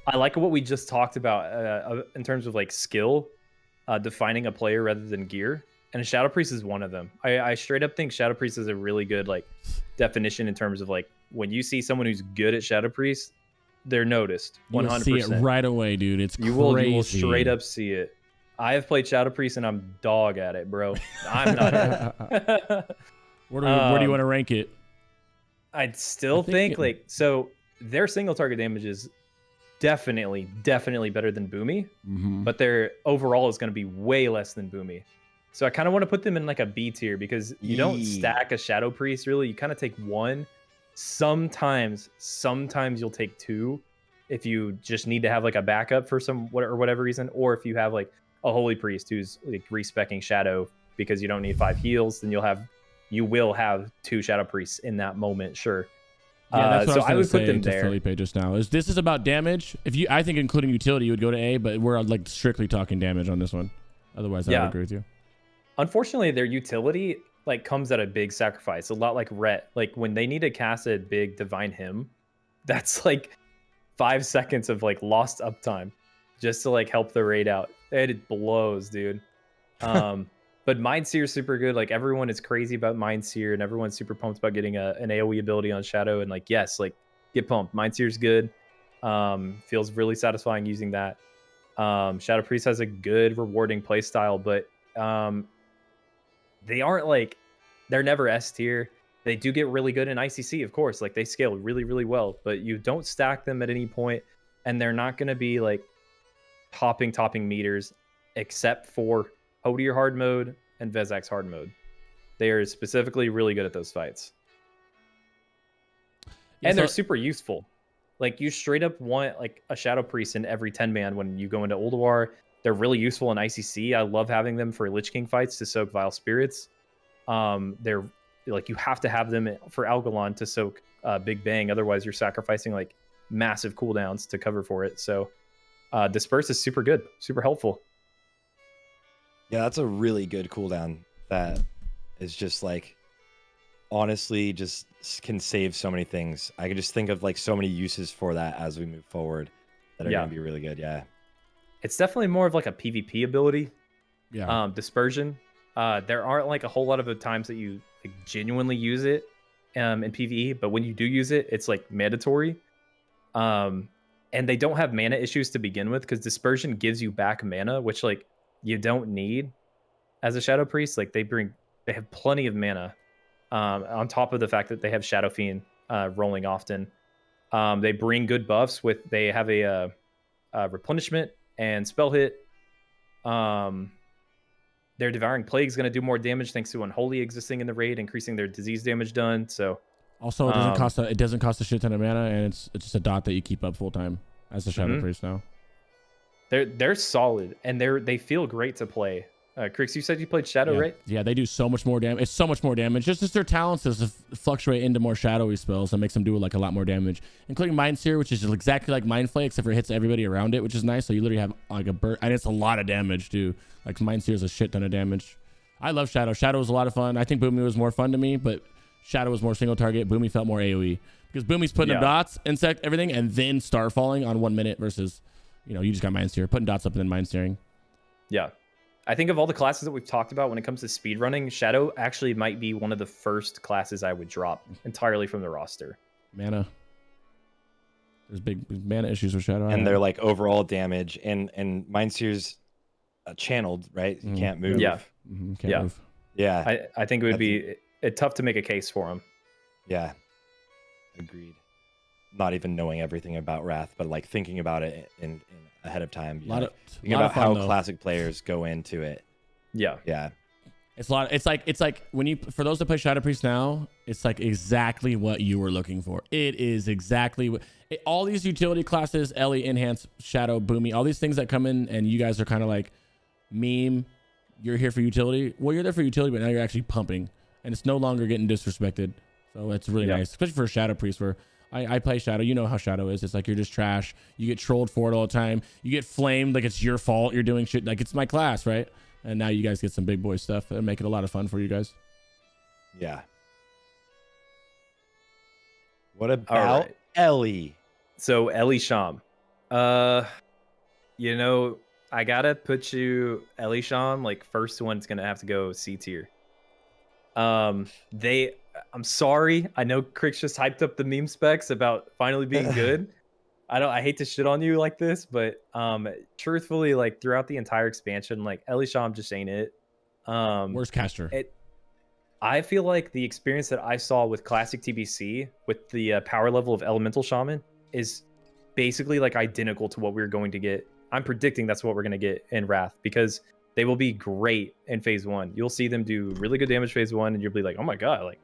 I like what we just talked about in terms of like skill, defining a player rather than gear. And Shadow Priest is one of them. I straight up think Shadow Priest is a really good like definition in terms of like when you see someone who's good at Shadow Priest, they're noticed 100%. You'll see it right away, dude. It's crazy. You will straight up see it. I have played Shadow Priest and I'm dog at it, bro. I'm not. Where do you want to rank it? I'd still think like, so their single target damage is definitely better than Boomy, but their overall is going to be way less than Boomy. So I kind of want to put them in like a B tier because you don't stack a Shadow Priest really. You kind of take one. Sometimes you'll take two if you just need to have like a backup for whatever reason, or if you have like a Holy Priest who's like respecking Shadow because you don't need 5 heals, then you will have 2 Shadow Priests in that moment, sure. Yeah, that's what so I would put them there. Felipe just now. This is about damage. I think including utility, you would go to A, but we're like strictly talking damage on this one. Otherwise, I would agree with you. Unfortunately, their utility like comes at a big sacrifice. A lot like Ret. Like when they need to cast a big Divine Hymn, that's like 5 seconds of like lost uptime just to like help the raid out. It blows, dude. But Mind Seer is super good. Like everyone is crazy about Mind Seer, and everyone's super pumped about getting an AoE ability on Shadow. And like, yes, like get pumped. Mind Seer's good. Feels really satisfying using that. Shadow Priest has a good, rewarding playstyle, but they aren't like, they're never S tier. They do get really good in ICC, of course. Like they scale really, really well, but you don't stack them at any point, and they're not going to be like topping meters, except for Hodier hard mode and Vezak's hard mode. They are specifically really good at those fights. Yeah, and they're super useful. Like you straight up want like a Shadow Priest in every 10-man when you go into Ulduar. They're really useful in ICC. I love having them for Lich King fights to soak Vile Spirits. They're like, you have to have them for Algalon to soak Big Bang. Otherwise, you're sacrificing like massive cooldowns to cover for it. So Disperse is super good, super helpful. Yeah, that's a really good cooldown that is just like, honestly, just can save so many things. I could just think of like so many uses for that as we move forward that are going to be really good. Yeah. It's definitely more of like a PvP ability. Yeah. Dispersion. There aren't like a whole lot of the times that you like genuinely use it in PvE, but when you do use it, it's like mandatory. And they don't have mana issues to begin with because dispersion gives you back mana, which like you don't need as a Shadow Priest. Like they have plenty of mana. On top of the fact that they have Shadow Fiend rolling often. They bring good buffs they have a replenishment and spell hit. Their Devouring Plague is going to do more damage thanks to Unholy existing in the raid, increasing their disease damage done. So also, it doesn't cost a shit ton of mana, and it's just a dot that you keep up full time as a Shadow Priest now. They're solid, and they feel great to play. Crix, you said you played Shadow, right? Yeah, they do so much more damage. It's so much more damage. Just as their talents just fluctuate into more shadowy spells that makes them do like a lot more damage, including Mind Seer, which is exactly like Mind Flay, except for it hits everybody around it, which is nice. So you literally have like a burst, and it's a lot of damage too. Like Mind Seer is a shit ton of damage. I love Shadow. Shadow was a lot of fun. I think Boomy was more fun to me, but Shadow was more single target. Boomy felt more AoE because Boomy's putting up dots, insect, everything, and then star falling on 1 minute versus, you just got Mind Seer, putting dots up and then Mind Searing. Yeah. I think of all the classes that we've talked about when it comes to speedrunning, Shadow actually might be one of the first classes I would drop entirely from the roster. Mana. There's big mana issues with Shadow. And they're like overall damage, and Mind Seer's channeled, right? You can't move. Yeah. Can't move. Yeah. I think it would be tough to make a case for him. Yeah. Agreed. Not even knowing everything about Wrath, but like thinking about it in ahead of time. Think about how classic players go into it. Yeah. Yeah. It's a lot. It's like when for those that play Shadow Priest now, it's like exactly what you were looking for. It is exactly what all these utility classes, Ellie, Enhance, Shadow, Boomy, all these things that come in, and you guys are kind of like meme. You're here for utility. Well, you're there for utility, but now you're actually pumping, and it's no longer getting disrespected. So it's really nice, especially for a Shadow Priest where. I play Shadow. You know how Shadow is. It's like you're just trash. You get trolled for it all the time. You get flamed like it's your fault. You're doing shit like it's my class, right? And now you guys get some big boy stuff and make it a lot of fun for you guys. Yeah. What about Ellie? So Ellie Sham. I gotta put you Ellie Sham, like first one's gonna have to go C tier. I'm sorry. I know Crix just hyped up the meme specs about finally being good. I hate to shit on you like this, but truthfully, like throughout the entire expansion, like Ellie Sham just ain't it. Worst caster. I feel like the experience that I saw with classic TBC with the power level of Elemental Shaman is basically like identical to what we're going to get. I'm predicting that's what we're going to get in Wrath because they will be great in phase 1. You'll see them do really good damage phase 1, and you'll be like, oh my god, like,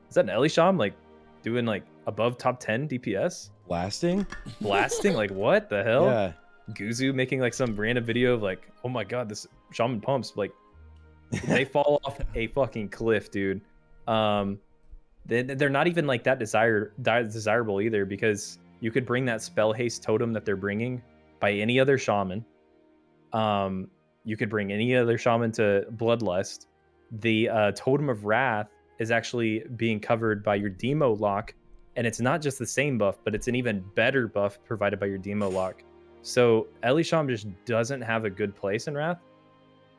is that an Ellie Sham like doing like above top 10 DPS? Blasting? Like what the hell? Yeah. Guzu making like some random video of like, oh my god, this Shaman pumps. Like, they fall off a fucking cliff, dude. They're not even like that desirable either because you could bring that spell haste totem that they're bringing by any other shaman. You could bring any other shaman to Bloodlust. The Totem of Wrath is actually being covered by your Demo lock, and it's not just the same buff, but it's an even better buff provided by your Demo lock. So Ellie Sham just doesn't have a good place in Wrath.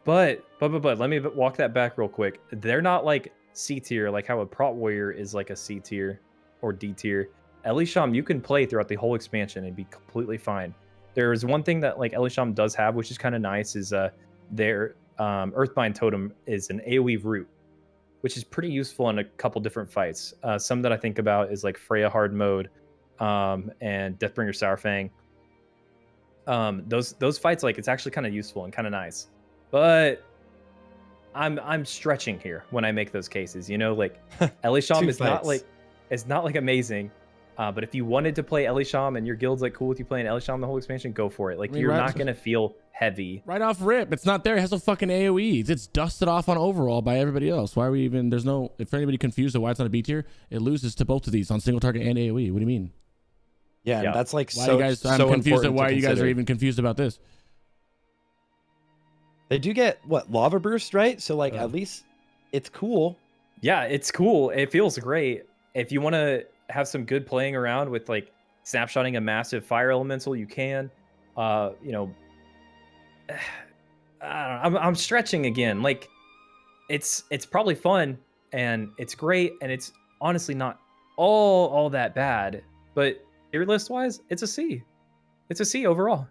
But let me walk that back real quick. They're not like C tier, like how a Prot Warrior is like a C tier or D tier. Ellie Sham you can play throughout the whole expansion and be completely fine. There is one thing that like Ellie Sham does have, which is kind of nice, is their Earthbind Totem is an AoE root, which is pretty useful in a couple different fights. Some that I think about is like Freya Hard Mode and Deathbringer Sourfang. Those fights, like it's actually kind of useful and kind of nice. But I'm stretching here when I make those cases. Like Ellie Sham is not like amazing. But if you wanted to play Ellie Sham and your guild's like cool with you playing Ellie Sham the whole expansion, go for it. Like you're not gonna feel heavy. Right off rip, it's not there. It has no fucking AoEs. It's dusted off on overall by everybody else. Why are we even? There's no. If anybody confused of why it's not a B tier, it loses to both of these on single target and AoE. What do you mean? Yeah, and that's like why so. You guys, I'm confused at why you guys are even confused about this. They do get what lava burst, right? So like at least it's cool. Yeah, it's cool. It feels great. If you want to have some good playing around with like snapshotting a massive fire elemental, you can. I don't know, I'm stretching again. Like it's probably fun and it's great and it's honestly not all that bad, but tier list wise, it's a C. It's a C overall.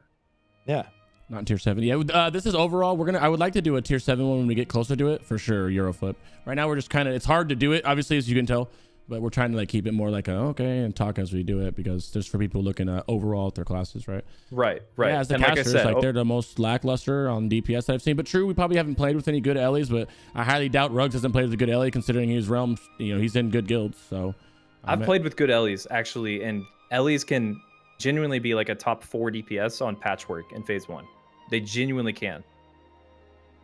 Yeah. Not tier 7. Yeah, this is overall. I would like to do a tier 7 one when we get closer to it, for sure. Euroflip. Right now, we're just kind of, it's hard to do it, obviously, as you can tell, but we're trying to like keep it more like okay and talk as we do it, because there's for people looking at overall at their classes, right? Right. Yeah, as the casters, like they're the most lackluster on DPS that I've seen. But true, we probably haven't played with any good Ellies, but I highly doubt Ruggs hasn't played with a good Ellie, considering he's Realm, he's in good guilds. So I've played with good Ellies actually, and Ellies can genuinely be like a top 4 DPS on Patchwork in phase 1. They genuinely can.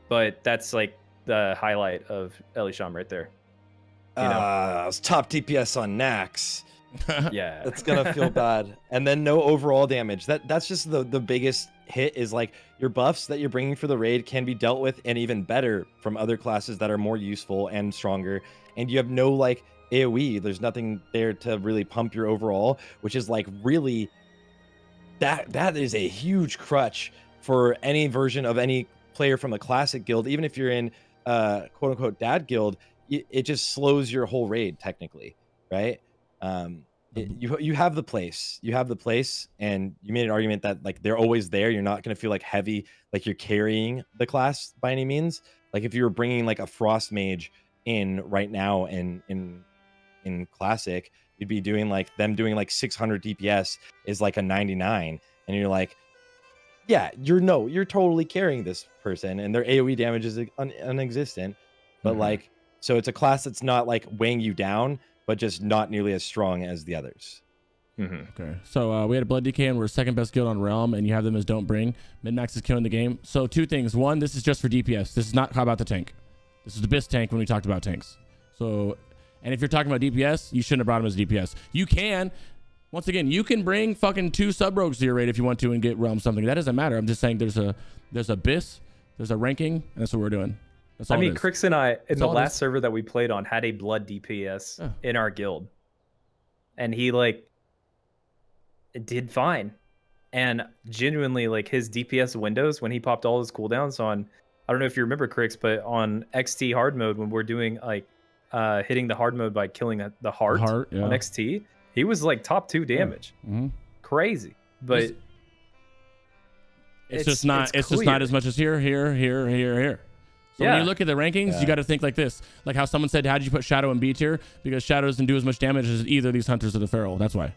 But that's like the highlight of Elisham right there. It's top DPS on Nax. Yeah. That's gonna feel bad. And then no overall damage. That's just the biggest hit, is like your buffs that you're bringing for the raid can be dealt with and even better from other classes that are more useful and stronger. And you have no like AoE. There's nothing there to really pump your overall, which is like really that is a huge crutch for any version of any player from a classic guild. Even if you're in quote unquote dad guild, it just slows your whole raid technically, right? You have the place, and you made an argument that like they're always there. You're not going to feel like heavy, like you're carrying the class by any means. Like if you were bringing like a frost mage in right now in classic, you'd be doing like 600 DPS is like a 99, and you're like, yeah, you're totally carrying this person, and their AoE damage is non-existent. But like, so it's a class that's not like weighing you down, but just not nearly as strong as the others. Okay, so we had a Blood DK, and we're second best guild on Realm, and you have them as don't bring. Min-max is killing the game. So 2 things. 1, this is just for DPS. This is not about the tank. This is the BiS tank when we talked about tanks. So, and if you're talking about DPS, you shouldn't have brought him as DPS. You can. Once again, you can bring fucking 2 sub-rogues to your raid if you want to and get Realm something. That doesn't matter. I'm just saying there's a BiS, there's a ranking, and that's what we're doing. That's all. I mean, Crix and I, in the last server that we played on, had a Blood DPS in our guild. And he, like, did fine. And genuinely, like, his DPS windows, when he popped all his cooldowns on, I don't know if you remember, Crix, but on XT hard mode, when we're doing, like, hitting the hard mode by killing the heart on XT, he was like top 2 damage. Crazy. But it's just not as much as here. So when you look at the rankings, you got to think like this. Like how someone said, how did you put Shadow in B tier? Because Shadow doesn't do as much damage as either of these hunters or the Feral. That's why.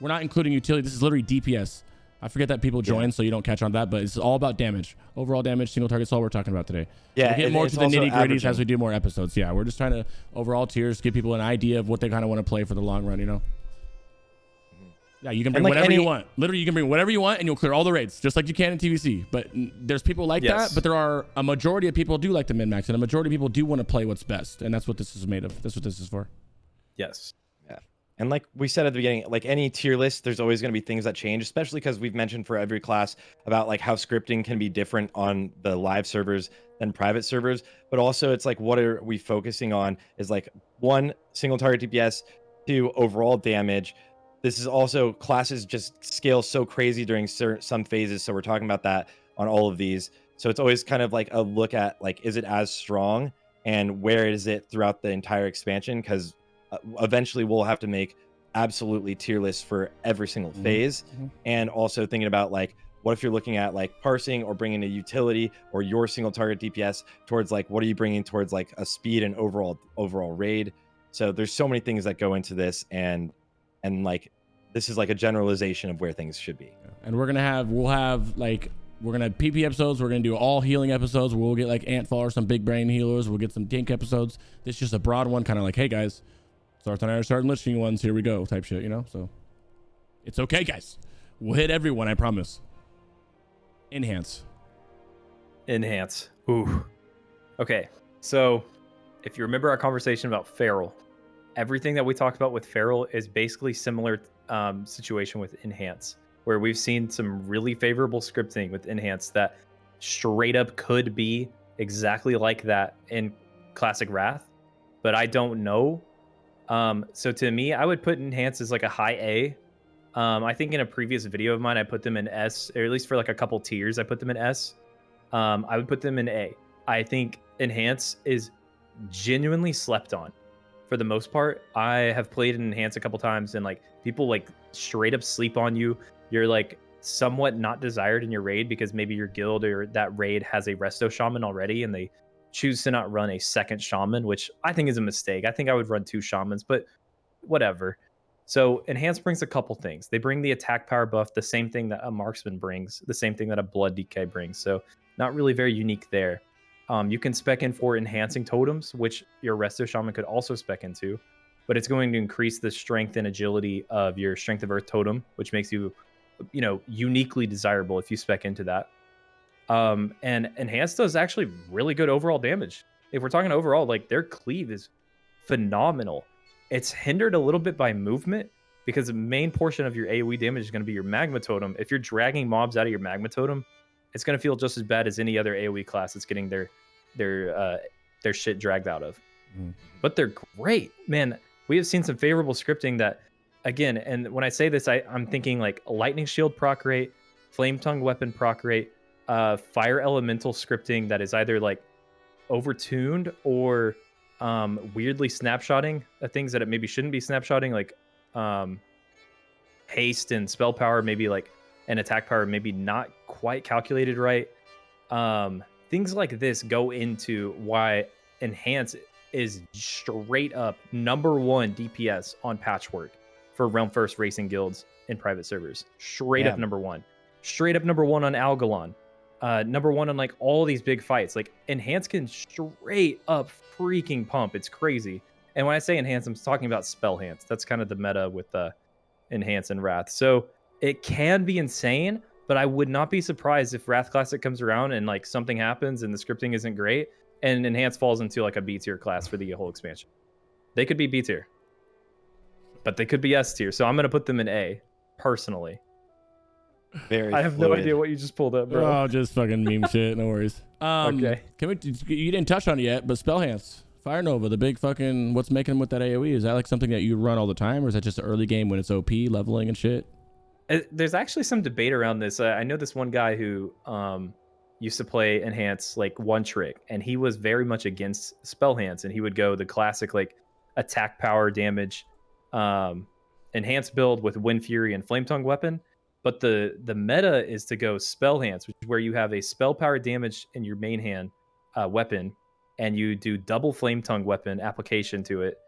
We're not including utility. This is literally DPS. I forget that people join, so you don't catch on that, but it's all about damage. Overall damage, single target's all we're talking about today. Yeah, we'll get more to the nitty-gritties as we do more episodes. Yeah, we're just trying to overall tiers, give people an idea of what they kind of want to play for the long run, Yeah, you can bring whatever you want. Literally, you can bring whatever you want, and you'll clear all the raids, just like you can in TVC. But there's people like that, but there are a majority of people do like the min-max, and a majority of people do want to play what's best, and that's what this is made of. That's what this is for. Yes. Yeah. And like we said at the beginning, like any tier list, there's always going to be things that change, especially because we've mentioned for every class about like how scripting can be different on the live servers than private servers. But also it's like, what are we focusing on is like 1, single target DPS, 2, overall damage. This is also classes just scale so crazy during some phases. So we're talking about that on all of these. So it's always kind of like a look at like, is it as strong and where is it throughout the entire expansion? Because eventually we'll have to make absolutely tier lists for every single phase. And also thinking about like, what if you're looking at like parsing or bringing a utility or your single target DPS towards like, what are you bringing towards like a speed and overall raid? So there's so many things that go into this, and like this is like a generalization of where things should be. And we'll have PP episodes. We're gonna do all healing episodes. We'll get like Antfall or some big brain healers. We'll get some tank episodes. This is just a broad one, kind of like, hey guys, Sarth and I are starting listening ones. Here we go, type shit. So it's okay, guys. We'll hit everyone. I promise. Enhance. Ooh. Okay. So if you remember our conversation about Feral, everything that we talked about with Feral is basically similar situation with Enhance, where we've seen some really favorable scripting with Enhance that straight up could be exactly like that in Classic Wrath, but I don't know. So to me, I would put Enhance as like a high A. I think in a previous video of mine, I put them in S, or at least for like a couple tiers, I put them in S. I would put them in A. I think Enhance is genuinely slept on for the most part. I have played in Enhance a couple times, and like people like straight up sleep on you. You're like somewhat not desired in your raid because maybe your guild or that raid has a resto shaman already, and they choose to not run a second shaman, which I think is a mistake. I think I would run 2 shamans, but whatever. So Enhance brings a couple things. They bring the attack power buff, the same thing that a marksman brings, the same thing that a blood DK brings. So not really very unique there. You can spec in for enhancing totems, which your resto shaman could also spec into, but it's going to increase the strength and agility of your strength of earth totem, which makes you, you know, uniquely desirable if you spec into that. And Enhance does actually really good overall damage. If we're talking overall, like their cleave is phenomenal. It's hindered a little bit by movement because the main portion of your AoE damage is going to be your magma totem. If you're dragging mobs out of your magma totem, it's going to feel just as bad as any other AoE class that's getting their shit dragged out of. But they're great, man. We have seen some favorable scripting that, again, and when I say this, I'm thinking like a lightning shield proc rate, flame tongue weapon proc rate, fire elemental scripting that is either like overtuned or weirdly snapshotting things that it maybe shouldn't be snapshotting, like haste and spell power, maybe like an attack power, maybe not quite calculated right. Things like this go into why Enhance is straight up #1 DPS on Patchwork for Realm First racing guilds in private servers. Straight up #1. Straight up #1 on Algalon. #1 on like all these big fights. Like Enhance can straight up freaking pump. It's crazy. And when I say Enhance, I'm talking about Spell Hance. That's kind of the meta with Enhance and Wrath. So it can be insane, but I would not be surprised if Wrath Classic comes around and like something happens and the scripting isn't great and Enhance falls into like a B tier class for the whole expansion. They could be B tier, but they could be S tier. So I'm going to put them in A personally. Very I have fluid. no idea what you just pulled up, bro. Oh, just fucking meme shit. No worries. Okay. You didn't touch on it yet, but Spell Hance, Fire Nova, the big fucking, what's making them with that AoE? Is that like something that you run all the time, or is that just an early game when it's OP leveling and shit? There's actually some debate around this. I know this one guy who used to play Enhance like one trick, and he was very much against Spell Hance, and he would go the classic like attack power damage Enhance build with Wind Fury and Flame Tongue weapon. But the meta is to go Spell Hance, which is where you have a spell power damage in your main hand weapon, and you do double Flame Tongue weapon application to it.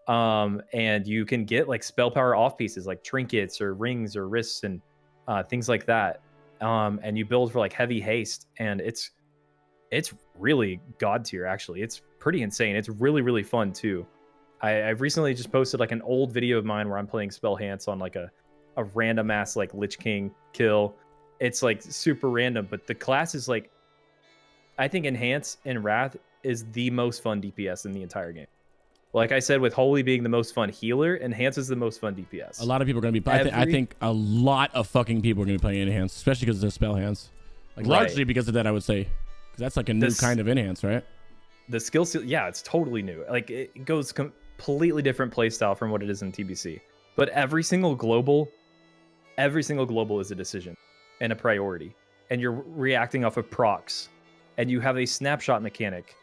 And you can get like spell power off pieces like trinkets or rings or wrists and things like that. And you build for like heavy haste, and it's really god tier actually. It's pretty insane. It's really, really fun too. I've recently just posted like an old video of mine where I'm playing Spell Hance on like a random ass like Lich King kill. It's like super random, but the class is like, I think Enhance and Wrath is the most fun DPS in the entire game. Like I said, with Holy being the most fun healer, Enhance is the most fun DPS. A lot of people are going to be, I think a lot of fucking people are going to be playing Enhance, especially because of the Spell Hance. Like largely because of that, I would say. Because that's like a new kind of Enhance, right? The skill seal, yeah, it's totally new. Like it goes completely different playstyle from what it is in TBC. But every single global is a decision and a priority, and you're reacting off of procs, and you have a snapshot mechanic.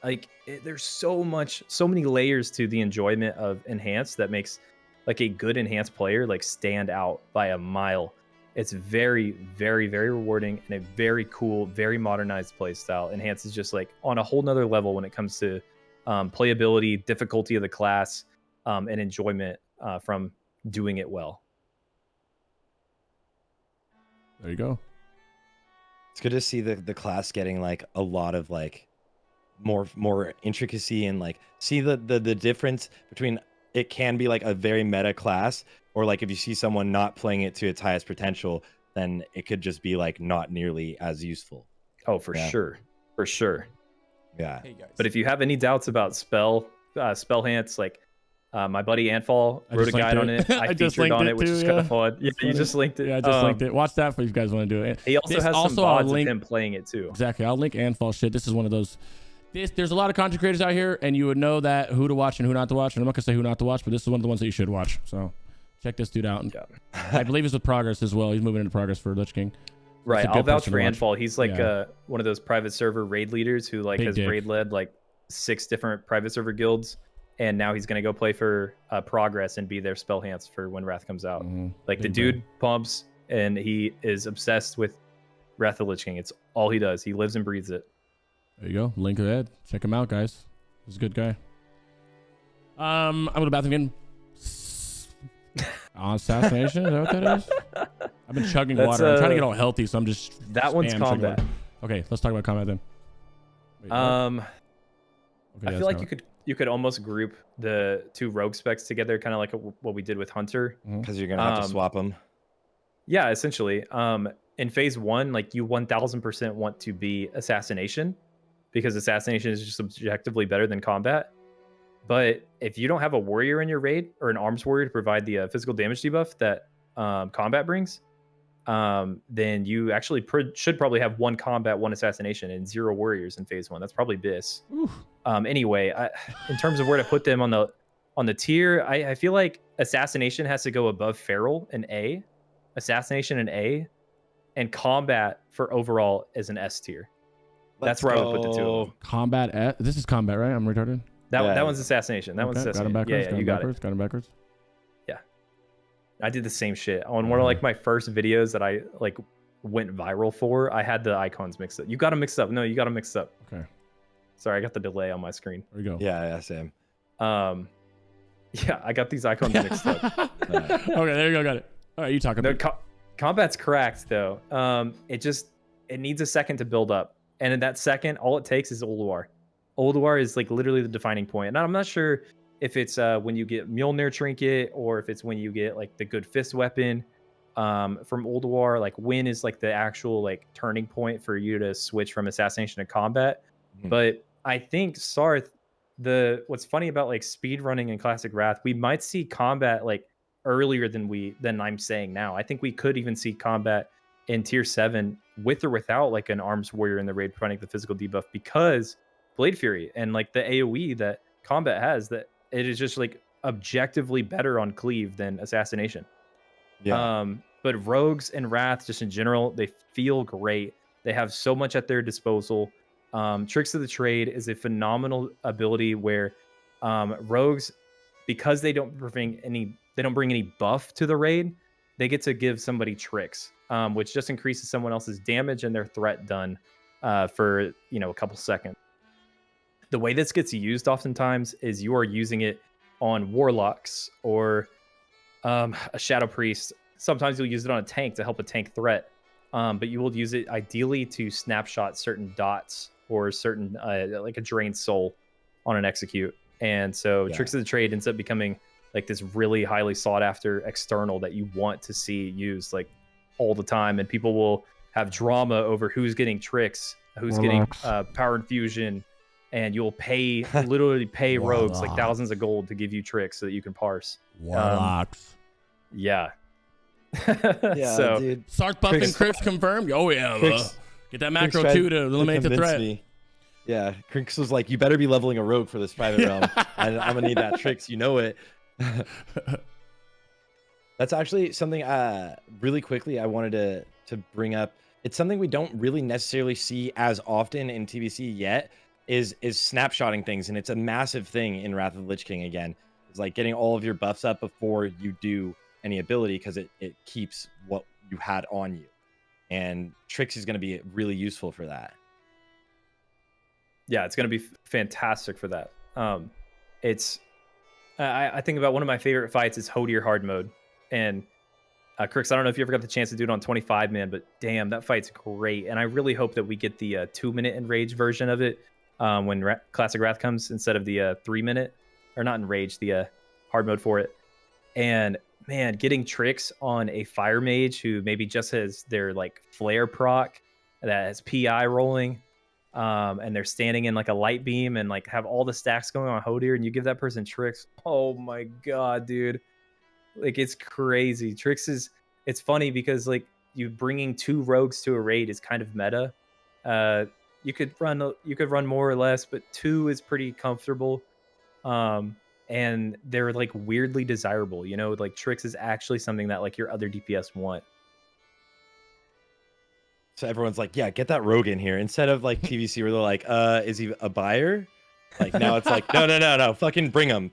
Like there's so many layers to the enjoyment of Enhance that makes like a good Enhance player like stand out by a mile. It's very, very, very rewarding and a very cool, very modernized playstyle. Enhance is just like on a whole nother level when it comes to playability, difficulty of the class, and enjoyment from doing it well. There you go. It's good to see the class getting like a lot of like more intricacy, and like see the difference between it can be like a very meta class, or like if you see someone not playing it to its highest potential, then it could just be like not nearly as useful. Oh, for sure. Yeah. Hey guys. But if you have any doubts about Spell Hance, like my buddy Antfall wrote a guide on it. I featured on it, which is kind of fun. Yeah, you just linked it. Yeah, I just linked it. Watch that if you guys want to do it. He also has some VODs of him playing it too. Exactly. I'll link Antfall shit. This is one of those. There's a lot of content creators out here, and you would know that who to watch and who not to watch. And I'm not gonna say who not to watch, but this is one of the ones that you should watch. So check this dude out. I believe he's with Progress as well. He's moving into Progress for Lich King. Right. I'll vouch for Antfall. He's like one of those private server raid leaders who like has raid led like 6 different private server guilds, and now he's gonna go play for Progress and be their spell hands for when Wrath comes out. Like the dude pumps, and he is obsessed with Wrath of the Lich King. It's all he does. He lives and breathes it. There you go. Link ahead. Check him out, guys. He's a good guy. I'm going to the bathroom again. Assassination? Is that what that is? I've been chugging water. I'm trying to get all healthy, so I'm just... That one's combat. Okay, let's talk about combat then. Wait, okay, I feel like you could almost group the 2 rogue specs together, kind of like what we did with Hunter. Because you're going to have to swap them. Yeah, essentially. In phase 1, like you 1000% want to be assassination, because assassination is just objectively better than combat. But if you don't have a warrior in your raid or an arms warrior to provide the physical damage debuff that combat brings, then you actually should probably have 1 combat, 1 assassination, and 0 warriors in phase 1. That's probably BiS. Anyway, in terms of where to put them on the tier, I feel like assassination has to go above feral in A, assassination in A, and combat for overall is an S tier. That's where I would put the 2 of them. Combat. This is combat, right? I'm retarded. That one's assassination. That one's assassination. Got him backwards. Yeah, you got it. Got him backwards. Yeah, I did the same shit on one of like my first videos that I like went viral for. I had the icons mixed up. You got them mixed up. No, you got them mixed up. Okay. Sorry, I got the delay on my screen. There we go. Yeah, same. Yeah, I got these icons mixed up. Okay, there you go. Got it. All right, you talk about it. Combat's cracked though. It needs a second to build up, and in that second, all it takes is Ulduar. Ulduar is like literally the defining point. And I'm not sure if it's when you get Mjolnir trinket or if it's when you get like the good fist weapon from Ulduar. Like when is like the actual like turning point for you to switch from assassination to combat. But I think Sarth, what's funny about like speed running in Classic Wrath, we might see combat like earlier than I'm saying now. I think we could even see combat in tier 7 with or without like an arms warrior in the raid providing the physical debuff, because Blade Fury and like the AoE that combat has, that it is just like objectively better on cleave than assassination. But rogues and Wrath just in general, they feel great. They have so much at their disposal. Tricks of the Trade is a phenomenal ability where rogues, because they don't bring any buff to the raid, they get to give somebody tricks, which just increases someone else's damage and their threat done for a couple seconds. The way this gets used oftentimes is you are using it on warlocks or a shadow priest. Sometimes you'll use it on a tank to help a tank threat, but you will use it ideally to snapshot certain dots or certain like a drained soul on an execute. And so Tricks of the Trade ends up becoming like this really highly sought after external that you want to see used like all the time, and people will have drama over who's getting tricks, who's getting power infusion. And you'll literally pay rogues like thousands of gold to give you tricks so that you can parse. Warlocks. Yeah. So, dude. Sark buffing Crix confirmed. Oh yeah, get that macro too to eliminate the threat. Me. Yeah, Crix was like, "You better be leveling a rogue for this private realm. I'm gonna need that tricks. You know it." That's actually something really quickly I wanted to bring up. It's something we don't really necessarily see as often in TBC yet. Is snapshotting things, and it's a massive thing in Wrath of the Lich King. Again, it's like getting all of your buffs up before you do any ability, because it keeps what you had on you, and Tricks is going to be really useful for that. Yeah, it's going to be fantastic for that. I think about one of my favorite fights is Hodir hard mode, and Crix, I don't know if you ever got the chance to do it on 25 man, but damn, that fight's great, and I really hope that we get the 2-minute enrage version of it when Classic Wrath comes, instead of the 3-minute, or not enrage, the hard mode for it. And man, getting Tricks on a fire mage who maybe just has their like flare proc that has PI rolling, and they're standing in like a light beam and like have all the stacks going on Hodir, and you give that person Tricks. Oh my god, dude. Like, it's crazy. Tricks is, it's funny because like you bringing 2 rogues to a raid is kind of meta. You could run more or less, but 2 is pretty comfortable. And they're like weirdly desirable, like Tricks is actually something that like your other DPS want. So everyone's like, yeah, get that rogue in here, instead of like TVC where they're like, is he a buyer? Like now it's like no, fucking bring him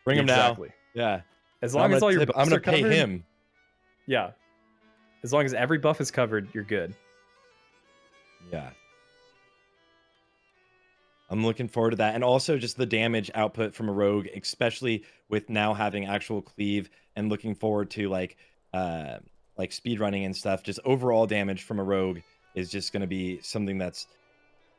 now. Exactly. Yeah. As long as all your buffs I'm gonna are pay covered, him. Yeah. As long as every buff is covered, you're good. Yeah. I'm looking forward to that. And also just the damage output from a rogue, especially with now having actual cleave and looking forward to like speed running and stuff. Just overall damage from a rogue is just going to be something that's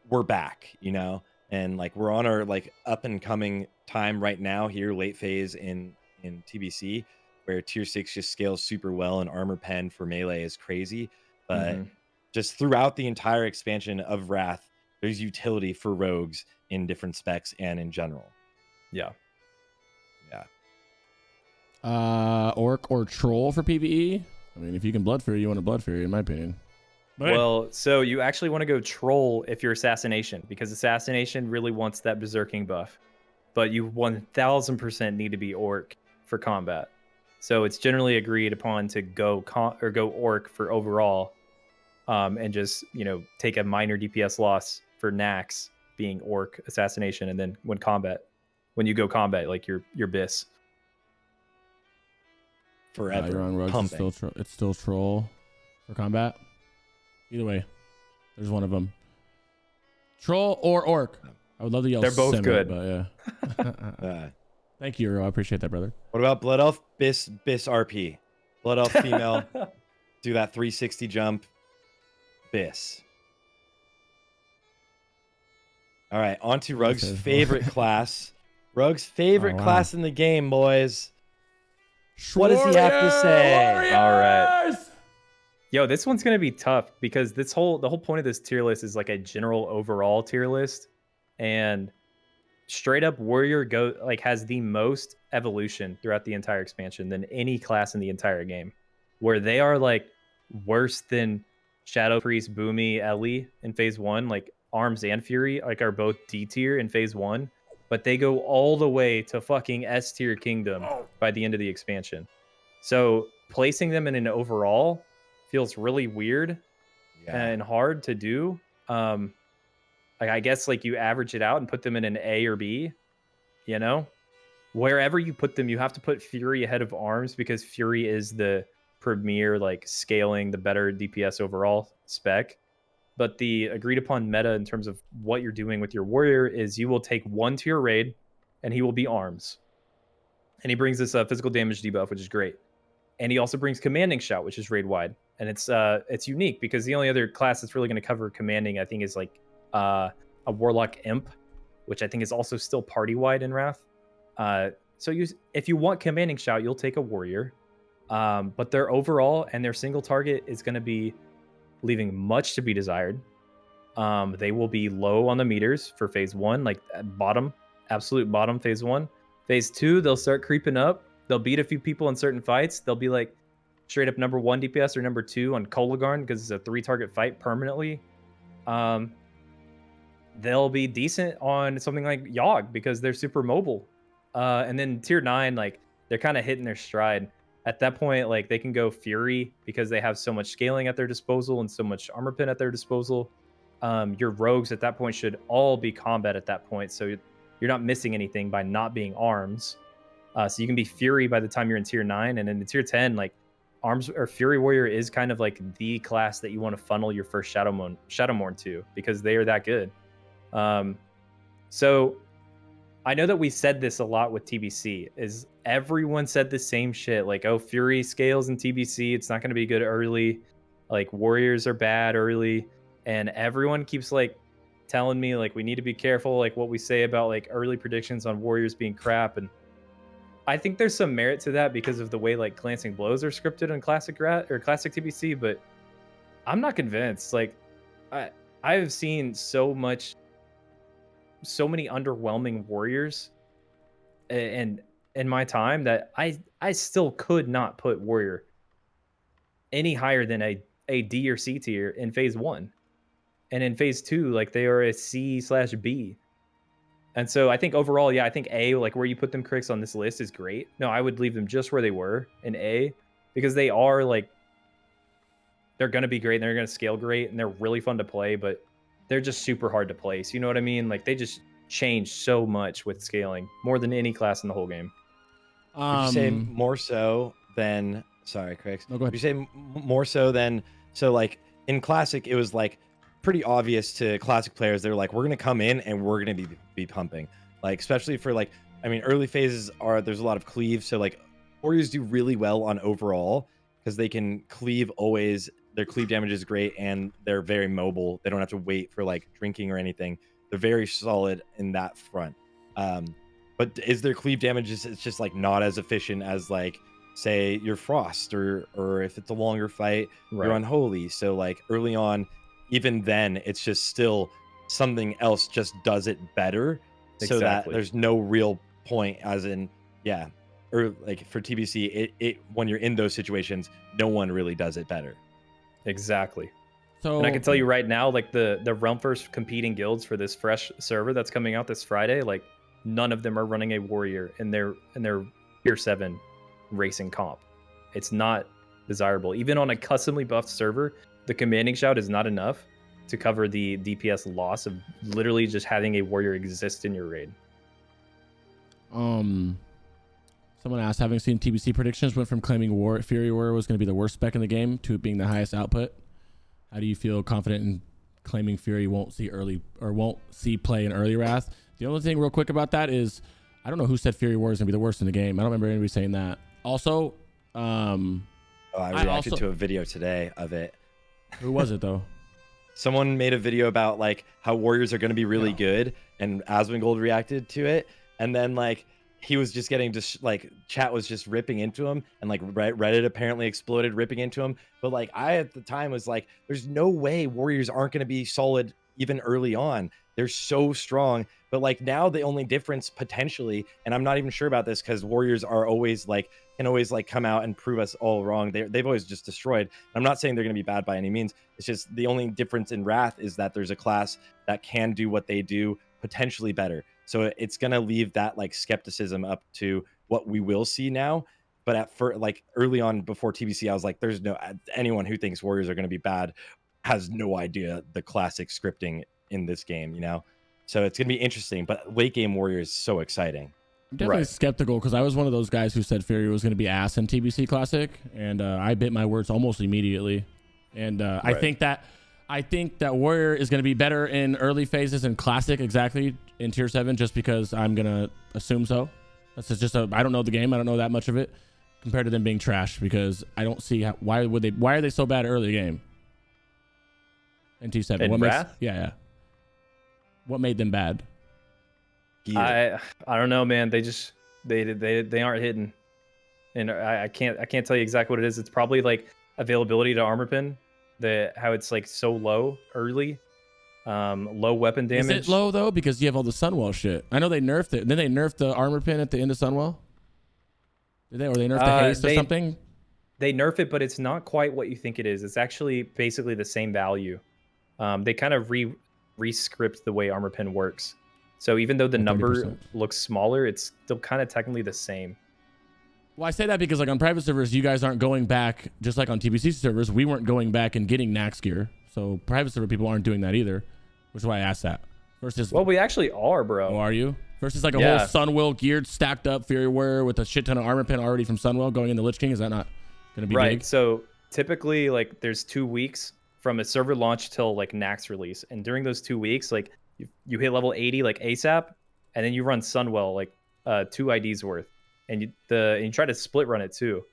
we're back, you know? And like we're on our like up and coming time right now here, late phase in TBC, where tier 6 just scales super well and armor pen for melee is crazy. But just throughout the entire expansion of Wrath, there's utility for rogues in different specs and in general. Yeah. Orc or troll for PvE? I mean, if you can blood fury, you want a blood fury, in my opinion. But Well, so you actually want to go troll if you're assassination, because assassination really wants that berserking buff. But you 1000% need to be orc for combat. So it's generally agreed upon to go go orc for overall, and just take a minor DPS loss for Nax being orc assassination, and then when you go combat, like your BiS. Forever. you're on rogues. It's still troll for combat. Either way, there's one of them. Troll or orc. I would love to yell. They're both good. But yeah. Thank you, Euro. I appreciate that, brother. What about Blood Elf BiS RP? Blood Elf female, do that 360 jump. BiS. All right, on to Rug's favorite class. Rug's favorite class in the game, boys. What does he have to say? Warriors! All right. Yo, this one's gonna be tough because the whole point of this tier list is like a general overall tier list, and straight up warrior has the most evolution throughout the entire expansion than any class in the entire game, where they are like worse than Shadow Priest, Boomy, Ellie in phase 1. Like Arms and Fury are both D tier in phase 1, but they go all the way to fucking S tier Kingdom by the end of the expansion. So placing them in an overall feels really weird and hard to do. I guess you average it out and put them in an A or B, wherever you put them, you have to put Fury ahead of Arms, because Fury is the premier scaling the better DPS overall spec. But the agreed upon meta in terms of what you're doing with your warrior is you will take 1 tier raid and he will be Arms, and he brings this physical damage debuff, which is great. And he also brings Commanding Shout, which is raid wide, and it's unique because the only other class that's really going to cover commanding, I think, is a Warlock Imp, which I think is also still party wide in Wrath. So if you want Commanding Shout, you'll take a warrior, but their overall and their single target is going to be leaving much to be desired. They will be low on the meters for phase 1, like absolute bottom phase 1. Phase 2, they'll start creeping up. They'll beat a few people in certain fights. They'll be straight up number 1 DPS or number 2 on Kolagarn because it's a 3-target fight permanently. They'll be decent on something like Yogg because they're super mobile. And then tier 9, they're kind of hitting their stride. At that point, they can go Fury because they have so much scaling at their disposal and so much armor pen at their disposal. Your rogues at that point should all be combat at that point, so you're not missing anything by not being Arms. So you can be Fury by the time you're in tier 9, and in the tier 10, Arms or Fury Warrior is kind of the class that you want to funnel your first Shadowmourne to, because they are that good. So I know that we said this a lot with TBC, is everyone said the same shit, oh, Fury scales in TBC, it's not going to be good early, warriors are bad early, and everyone keeps telling me we need to be careful what we say about early predictions on warriors being crap. And I think there's some merit to that because of the way glancing blows are scripted in classic classic TBC, but I'm not convinced. I've seen so many underwhelming warriors in my time that I still could not put warrior any higher than a D or C tier in phase 1, and in phase 2 they are a C/B. And so I think overall, I think A, where you put them, Crix, on this list is great. No, I would leave them just where they were in A, because they are they're going to be great and they're going to scale great and they're really fun to play, but they're just super hard to place. You know what I mean? changed so much with scaling, more than any class in the whole game. Would you say more so than, sorry, Crix. No, go ahead. Would you say more so than, so like in Classic, it was like pretty obvious to Classic players. They're like, we're going to come in and we're going to be pumping. Like, especially for like, I mean, early phases there's a lot of cleave. So like Warriors do really well on overall because they can cleave always. Their cleave damage is great and they're very mobile. They don't have to wait for like drinking or anything. They're very solid in that front. But is their cleave damage it's just like not as efficient as like say your Frost or if it's a longer fight, you're Unholy. So like early on, even then, it's just still something else just does it better. So that there's no real point as in, or like for TBC, it when you're in those situations, no one really does it better. Exactly. So, and I can tell you right now, like the Realm First competing guilds for this fresh server that's coming out this Friday, like none of them are running a warrior in their Tier 7 racing comp. It's not desirable. Even on a customly buffed server, the commanding shout is not enough to cover the DPS loss of literally just having a warrior exist in your raid. Someone asked, having seen TBC predictions, went from claiming Fury Warrior was going to be the worst spec in the game to it being the highest output. How do you feel confident in claiming Fury won't see play in early Wrath? The only thing real quick about that is I don't know who said Fury Warrior is going to be the worst in the game. I don't remember anybody saying that. Also, I reacted to a video today of it. Who was it though? Someone made a video about like how warriors are going to be really good, and Asmongold reacted to it, and then like he was just getting just like chat was just ripping into him, and like Reddit apparently exploded ripping into him. But like I at the time was like, there's no way warriors aren't going to be solid even early on. They're so strong. But like now the only difference potentially, and I'm not even sure about this because warriors are always like can always like come out and prove us all wrong. They've always just destroyed. I'm not saying they're going to be bad by any means. It's just the only difference in Wrath is that there's a class that can do what they do potentially better. So it's going to leave that like skepticism up to what we will see now. But at first, like early on before TBC, I was like, there's no anyone who thinks warriors are going to be bad has no idea the classic scripting in this game, you know? So it's going to be interesting, but late game warrior is so exciting. I'm definitely skeptical because I was one of those guys who said Fury was going to be ass in TBC Classic, and I bit my words almost immediately. And I think that Warrior is going to be better in early phases in Classic, exactly in Tier 7, just because I'm going to assume so. That's just I don't know the game. I don't know that much of it compared to them being trash, because I don't see why are they so bad early game in T7? In Wrath? Yeah. What made them bad? I don't know, man. They just they aren't hitting, and I can't tell you exactly what it is. It's probably like availability to armor pin, how it's like so low early, low weapon damage. Is it low though because you have all the Sunwell shit? I know they nerfed it. Then they nerfed the armor pin at the end of Sunwell. Did they, or they nerfed the haste or something? They nerf it, but it's not quite what you think it is. It's actually basically the same value. They kind of re-script the way armor pin works. So even though the number looks smaller, it's still kind of technically the same. Well, I say that because like on private servers, you guys aren't going back, just like on TBC servers, we weren't going back and getting Nax gear. So private server people aren't doing that either, which is why I asked that. Versus, well, we actually are, bro. Oh, are you? Versus like a whole Sunwell geared, stacked up Fury Warrior with a shit ton of armor pin already from Sunwell going into Lich King. Is that not going to be big? So typically like there's 2 weeks from a server launch till like Nax release. And during those 2 weeks, like you hit level 80 like ASAP, and then you run Sunwell like 2 IDs worth, and you try to split run it too.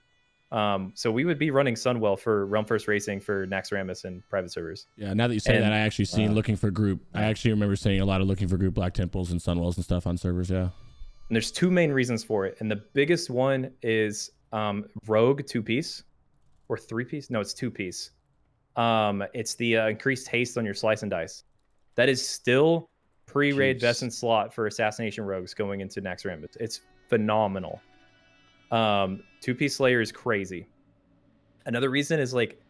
So we would be running Sunwell for Realm First Racing for Naxxramas and private servers. Yeah, now that you say that, I actually seen looking for group. I actually remember seeing a lot of looking for group Black Temples and Sunwells and stuff on servers. Yeah. And there's 2 main reasons for it, and the biggest one is Rogue 2-piece or 3-piece. No, it's 2-piece. It's the increased haste on your slice and dice. That is still pre-raid best in slot for assassination rogues going into Naxxramas. It's phenomenal. 2-piece Slayer is crazy. Another reason is like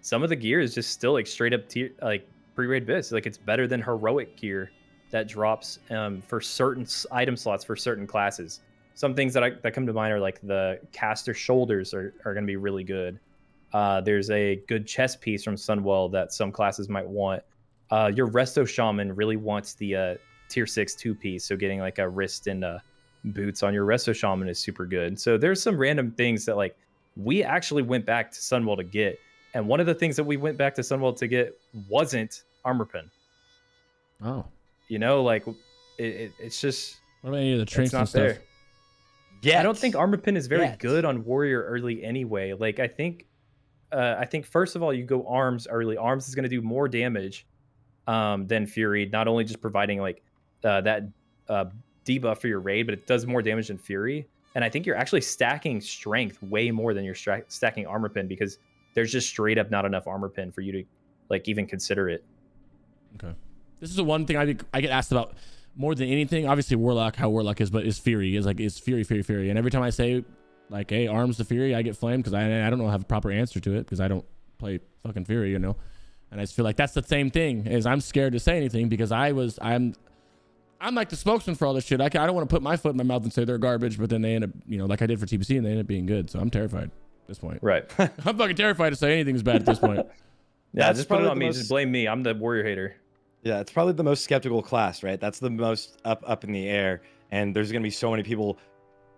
some of the gear is just still like straight up tier, like pre-raid BiS. Like it's better than heroic gear that drops for certain item slots for certain classes. Some things that come to mind are like the caster shoulders are going to be really good. There's a good chest piece from Sunwell that some classes might want. Your Resto Shaman really wants the tier 6 2-piece, so getting like a wrist and boots on your resto shaman is super good. So there's some random things that like we actually went back to Sunwell to get, and one of the things that we went back to Sunwell to get wasn't armor pen. Oh, You know, like it's just what about any of the it's trinks and not stuff? there. Yeah, I don't think armor pen is very Yet. good on warrior early anyway. Like I think first of all you go arms early. Arms is going to do more damage than fury. Not only just providing like that debuff for your raid, but it does more damage than fury. And I think you're actually stacking strength way more than you're stacking armor pen, because there's just straight up not enough armor pen for you to like even consider it. Okay, this is the one thing I get asked about more than anything. Obviously Warlock, how Warlock is, but is fury is fury. And every time I say like, hey, arms to fury, I get flamed because I don't know have a proper answer to it because I don't play fucking fury, you know. And I just feel like that's the same thing, is I'm scared to say anything because I'm like the spokesman for all this shit. I don't want to put my foot in my mouth and say they're garbage, but then they end up, you know, like I did for TBC, and they end up being good. So I'm terrified at this point. Right. I'm fucking terrified to say anything's bad at this point. Yeah, That's just put it probably on the me. most- Just blame me. I'm the warrior hater. Yeah, it's probably the most skeptical class, right? That's the most up in the air, and there's gonna be so many people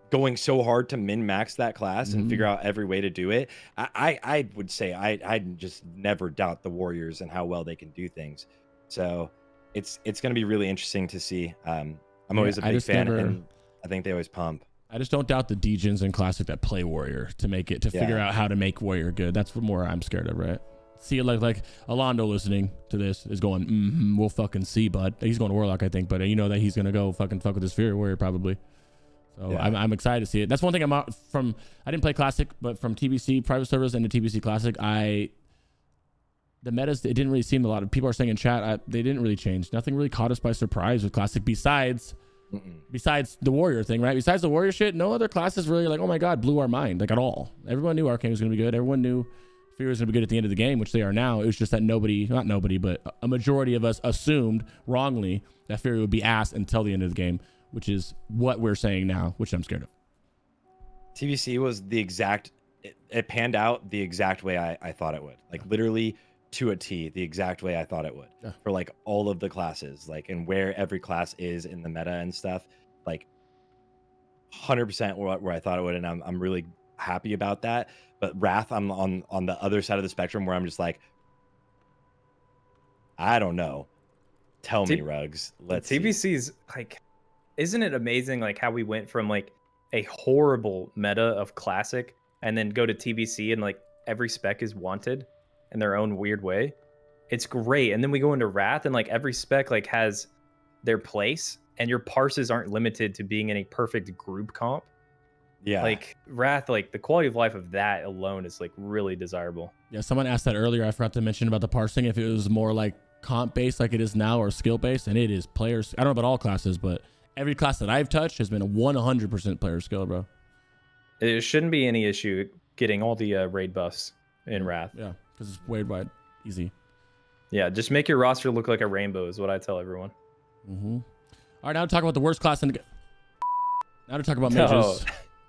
going so hard to min-max that class and figure out every way to do it. I would say I just never doubt the Warriors and how well they can do things. So it's gonna be really interesting to see. I'm always a big fan, and I think they always pump. I just don't doubt the degens in Classic that play Warrior to figure out how to make Warrior good. That's what more I'm scared of, right? See, like Alondo listening to this is going, we'll fucking see, bud. He's going to Warlock, I think, but you know that he's gonna go fuck with his Fury Warrior probably. So yeah. I'm excited to see it. That's one thing I'm out from. I didn't play Classic, but from TBC private servers into TBC Classic, the metas, it didn't really seem, a lot of people are saying in chat, they didn't really change. Nothing really caught us by surprise with Classic besides the Warrior thing, right? Besides the Warrior shit, no other classes really like, oh my god, blew our mind, like at all. Everyone knew Arcane was going to be good. Everyone knew Fury was going to be good at the end of the game, which they are now. It was just that not nobody, but a majority of us assumed wrongly that Fury would be ass until the end of the game, which is what we're saying now, which I'm scared of. TBC was it panned out the exact way I thought it would. Like literally to a T, the exact way I thought it would. Yeah. For like all of the classes, like, and where every class is in the meta and stuff, like 100% where I thought it would, and I'm really happy about that. But Wrath, I'm on the other side of the spectrum where I'm just like, I don't know. Tell me, Rugs. Let's TBC's like, isn't it amazing like how we went from like a horrible meta of Classic and then go to TBC and like every spec is wanted in their own weird way. It's great. And then we go into Wrath and like every spec like has their place, and your parses aren't limited to being in a perfect group comp. Yeah. Like Wrath, like the quality of life of that alone is like really desirable. Yeah, someone asked that earlier. I forgot to mention about the parsing, if it was more like comp based like it is now or skill based, and it is players. I don't know about all classes, but every class that I've touched has been a 100% player skill, bro. It shouldn't be any issue getting all the raid buffs in Wrath. Yeah, because it's raid wide, easy. Yeah, just make your roster look like a rainbow is what I tell everyone. All right, now to talk about the worst class in the... Now to talk about mages. Oh.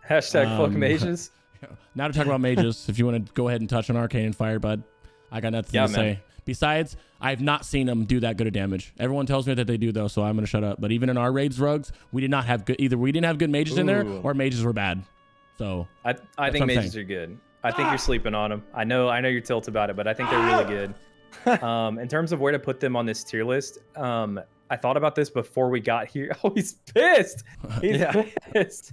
Hashtag fuck mages. Now to talk about mages. If you want to go ahead and touch on Arcane and Fire, bud, I got nothing to say. Besides, I've not seen them do that good of damage. Everyone tells me that they do, though, so I'm going to shut up. But even in our raids, Rugs, we did not have good... Either we didn't have good mages in there, or mages were bad. So I think mages are good. I think you're sleeping on them. I know you're tilted about it, but I think they're really good. In terms of where to put them on this tier list, I thought about this before we got here. Oh, he's pissed. He's pissed.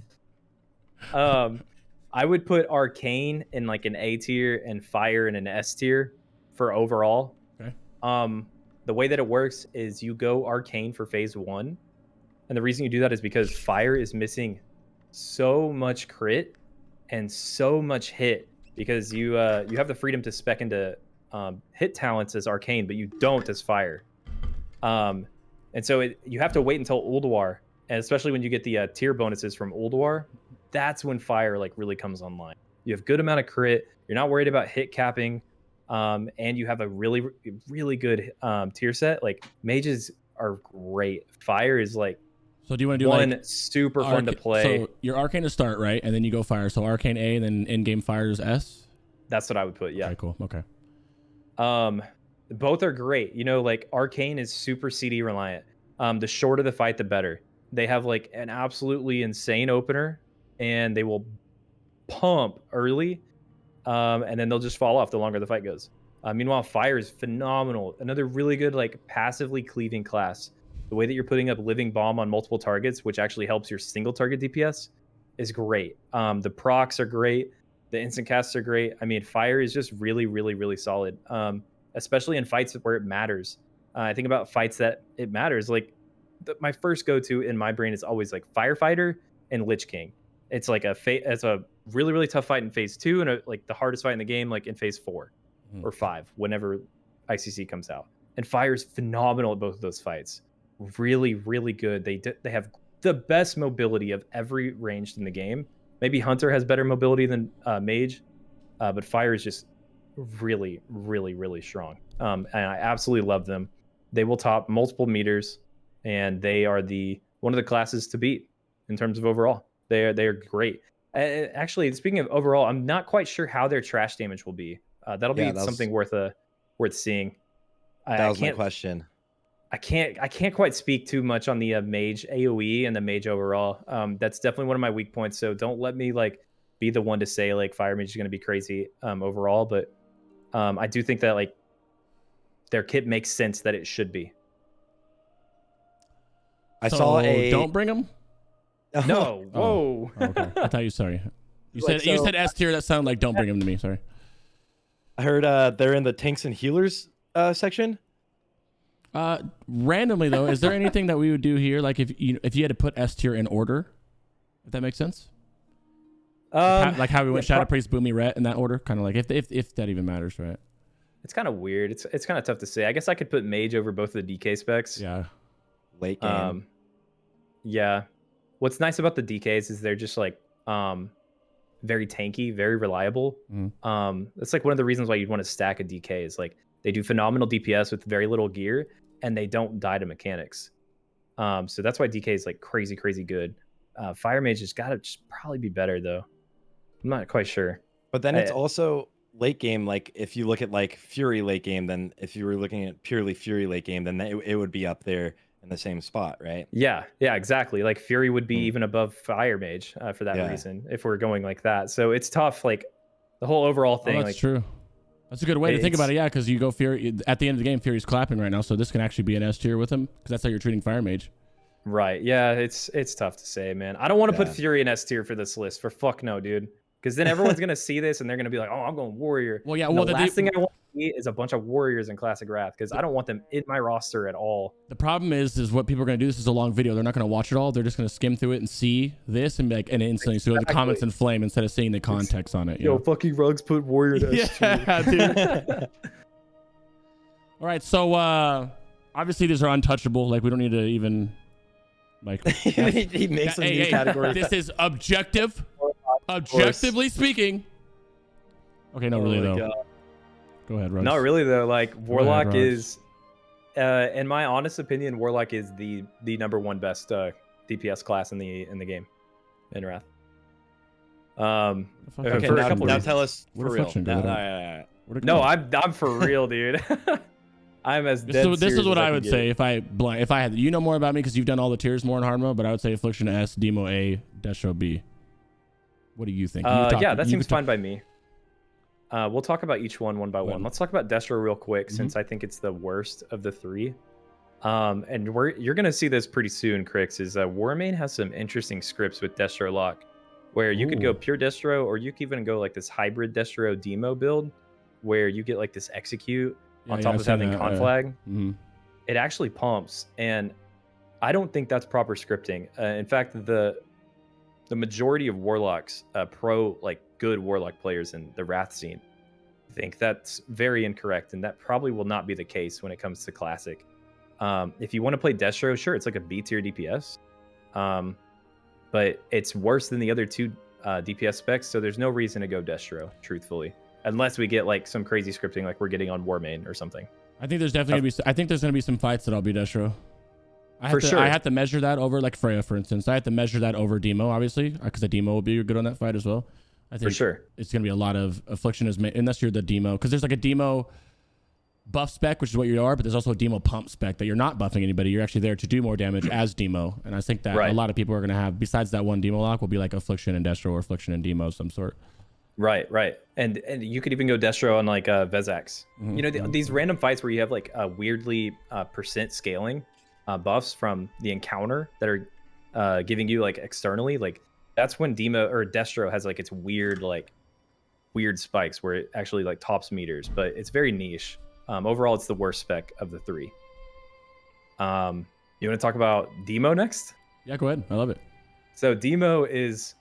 I would put Arcane in like an A tier and Fire in an S tier for overall. Okay. The way that it works is you go Arcane for phase 1. And the reason you do that is because Fire is missing so much crit and so much hit, because you have the freedom to spec into hit talents as Arcane, but you don't as Fire. And so you have to wait until Ulduar, and especially when you get the tier bonuses from Ulduar, that's when Fire like really comes online. You have good amount of crit, you're not worried about hit capping, and you have a really, really good tier set. Like mages are great. Fire is like, so do you want to do like super fun to play? So your Arcane to start, right? And then you go Fire. So Arcane A, and then in-game Fire is S? That's what I would put, yeah. Okay, cool. Okay. Both are great. You know, like Arcane is super CD reliant. The shorter the fight, the better. They have like an absolutely insane opener, and they will pump early, and then they'll just fall off the longer the fight goes. Meanwhile, fire is phenomenal. Another really good like passively cleaving class. The way that you're putting up living bomb on multiple targets, which actually helps your single target DPS, is great. The procs are great. The instant casts are great. I mean, fire is just really, really, really solid, especially in fights where it matters. I think about fights that it matters. Like my first go-to in my brain is always like Firefighter and Lich King. It's like it's a really, really tough fight in phase 2 and like the hardest fight in the game, like in phase 4 or 5, whenever ICC comes out. And Fire's phenomenal at both of those fights. Really, really good. They have the best mobility of every ranged in the game. Maybe Hunter has better mobility than Mage, but Fire is just really, really, really strong. And I absolutely love them. They will top multiple meters, and they are one of the classes to beat in terms of overall. They are great. Actually, speaking of overall, I'm not quite sure how their trash damage will be. That'll be something worth seeing. That was my question. I can't quite speak too much on the Mage AoE and the Mage overall. That's definitely one of my weak points. So don't let me like be the one to say like Fire Mage is going to be crazy overall. But I do think that like their kit makes sense that it should be. Don't bring them. No. Whoa. Oh, okay. I thought you. Sorry. You said S tier. That sounded like don't bring them to me. Sorry. I heard they're in the tanks and healers section. Randomly though, is there anything that we would do here? Like if you had to put S tier in order, if that makes sense. Like how we went Shadow Priest, Boomy, Ret in that order, kind of like if that even matters, right? It's kind of weird. It's kind of tough to say. I guess I could put Mage over both of the DK specs. Yeah. Late game. Yeah. What's nice about the DKs is they're just like very tanky, very reliable. That's like one of the reasons why you'd want to stack a DK is like they do phenomenal DPS with very little gear, and they don't die to mechanics. So that's why DK is like crazy, crazy good. Fire Mage has got to just probably be better though. I'm not quite sure. But then it's also late game. Like if you look at like Fury late game, then if you were looking at purely Fury late game, then it would be up there in the same spot, right? Yeah, exactly. Like Fury would be even above Fire Mage for that reason, if we're going like that. So it's tough. Like the whole overall thing. That's true. That's a good way to think about it. Yeah, because you go Fury at the end of the game. Fury's clapping right now, so this can actually be an S tier with him because that's how you're treating Fire Mage. Right. Yeah. It's tough to say, man. I don't want to put Fury in S tier for this list. For fuck no, dude. Because then everyone's gonna see this and they're gonna be like, "Oh, I'm going Warrior." Well, yeah. And the last thing I want to see is a bunch of Warriors in Classic Wrath because I don't want them in my roster at all. The problem is what people are gonna do. This is a long video. They're not gonna watch it all. They're just gonna skim through it and see this and be like, and instantly so the comments in flame instead of seeing the context on it. Yo, fucking Rugs put Warrior to S tier. Yeah, dude. All right, so obviously these are untouchable. Like we don't need to even like. He makes some new category. This is objective. Objectively speaking. Okay, no, really though. God. Go ahead, Rugs. Not really though. Like Warlock is, in my honest opinion, Warlock is the #1 best DPS class in the game, in Wrath. Okay, now tell us for real. No, I'm for real, dude. I'm as dead. This is what I would say if I had more about me because you've done all the tiers more in hard mode, but I would say Affliction S, Demo A, Destro B. What do you think? Yeah, that seems fine by me. We'll talk about each one by one. Let's talk about Destro real quick since I think it's the worst of the three. And you're gonna see this pretty soon, Crix. Is Warmane has some interesting scripts with Destro lock, where you could go pure Destro, or you could even go like this hybrid Destro Demo build, where you get like this execute on top of having conflag. It actually pumps, and I don't think that's proper scripting. In fact, the majority of Warlocks, good Warlock players in the Wrath scene, think that's very incorrect, and that probably will not be the case when it comes to Classic. If you want to play Destro, sure, it's like a B tier DPS, but it's worse than the other two DPS specs, so there's no reason to go Destro, truthfully, unless we get like some crazy scripting like we're getting on Warmane or something. I think there's definitely gonna be some fights that I'll be Destro. I have to measure that over like Freya, for instance. I have to measure that over Demo, obviously, because the Demo will be good on that fight as well. I think for sure it's gonna be a lot of Affliction unless you're the Demo, because there's like a Demo buff spec, which is what you are, but there's also a demo pump spec that you're not buffing anybody. You're actually there to do more damage as demo. And I think that a lot of people are going to have, besides that one demo lock, will be like Affliction and Destro or Affliction and demo of some sort. Right. And you could even go Destro on like Vezax. You know, these random fights where you have like weirdly percent scaling buffs from the encounter that are giving you like externally, like that's when demo or Destro has like its weird spikes where it actually like tops meters, but it's very niche. Overall, it's the worst spec of the three. You want to talk about demo next? Yeah, go ahead. I love it. So demo is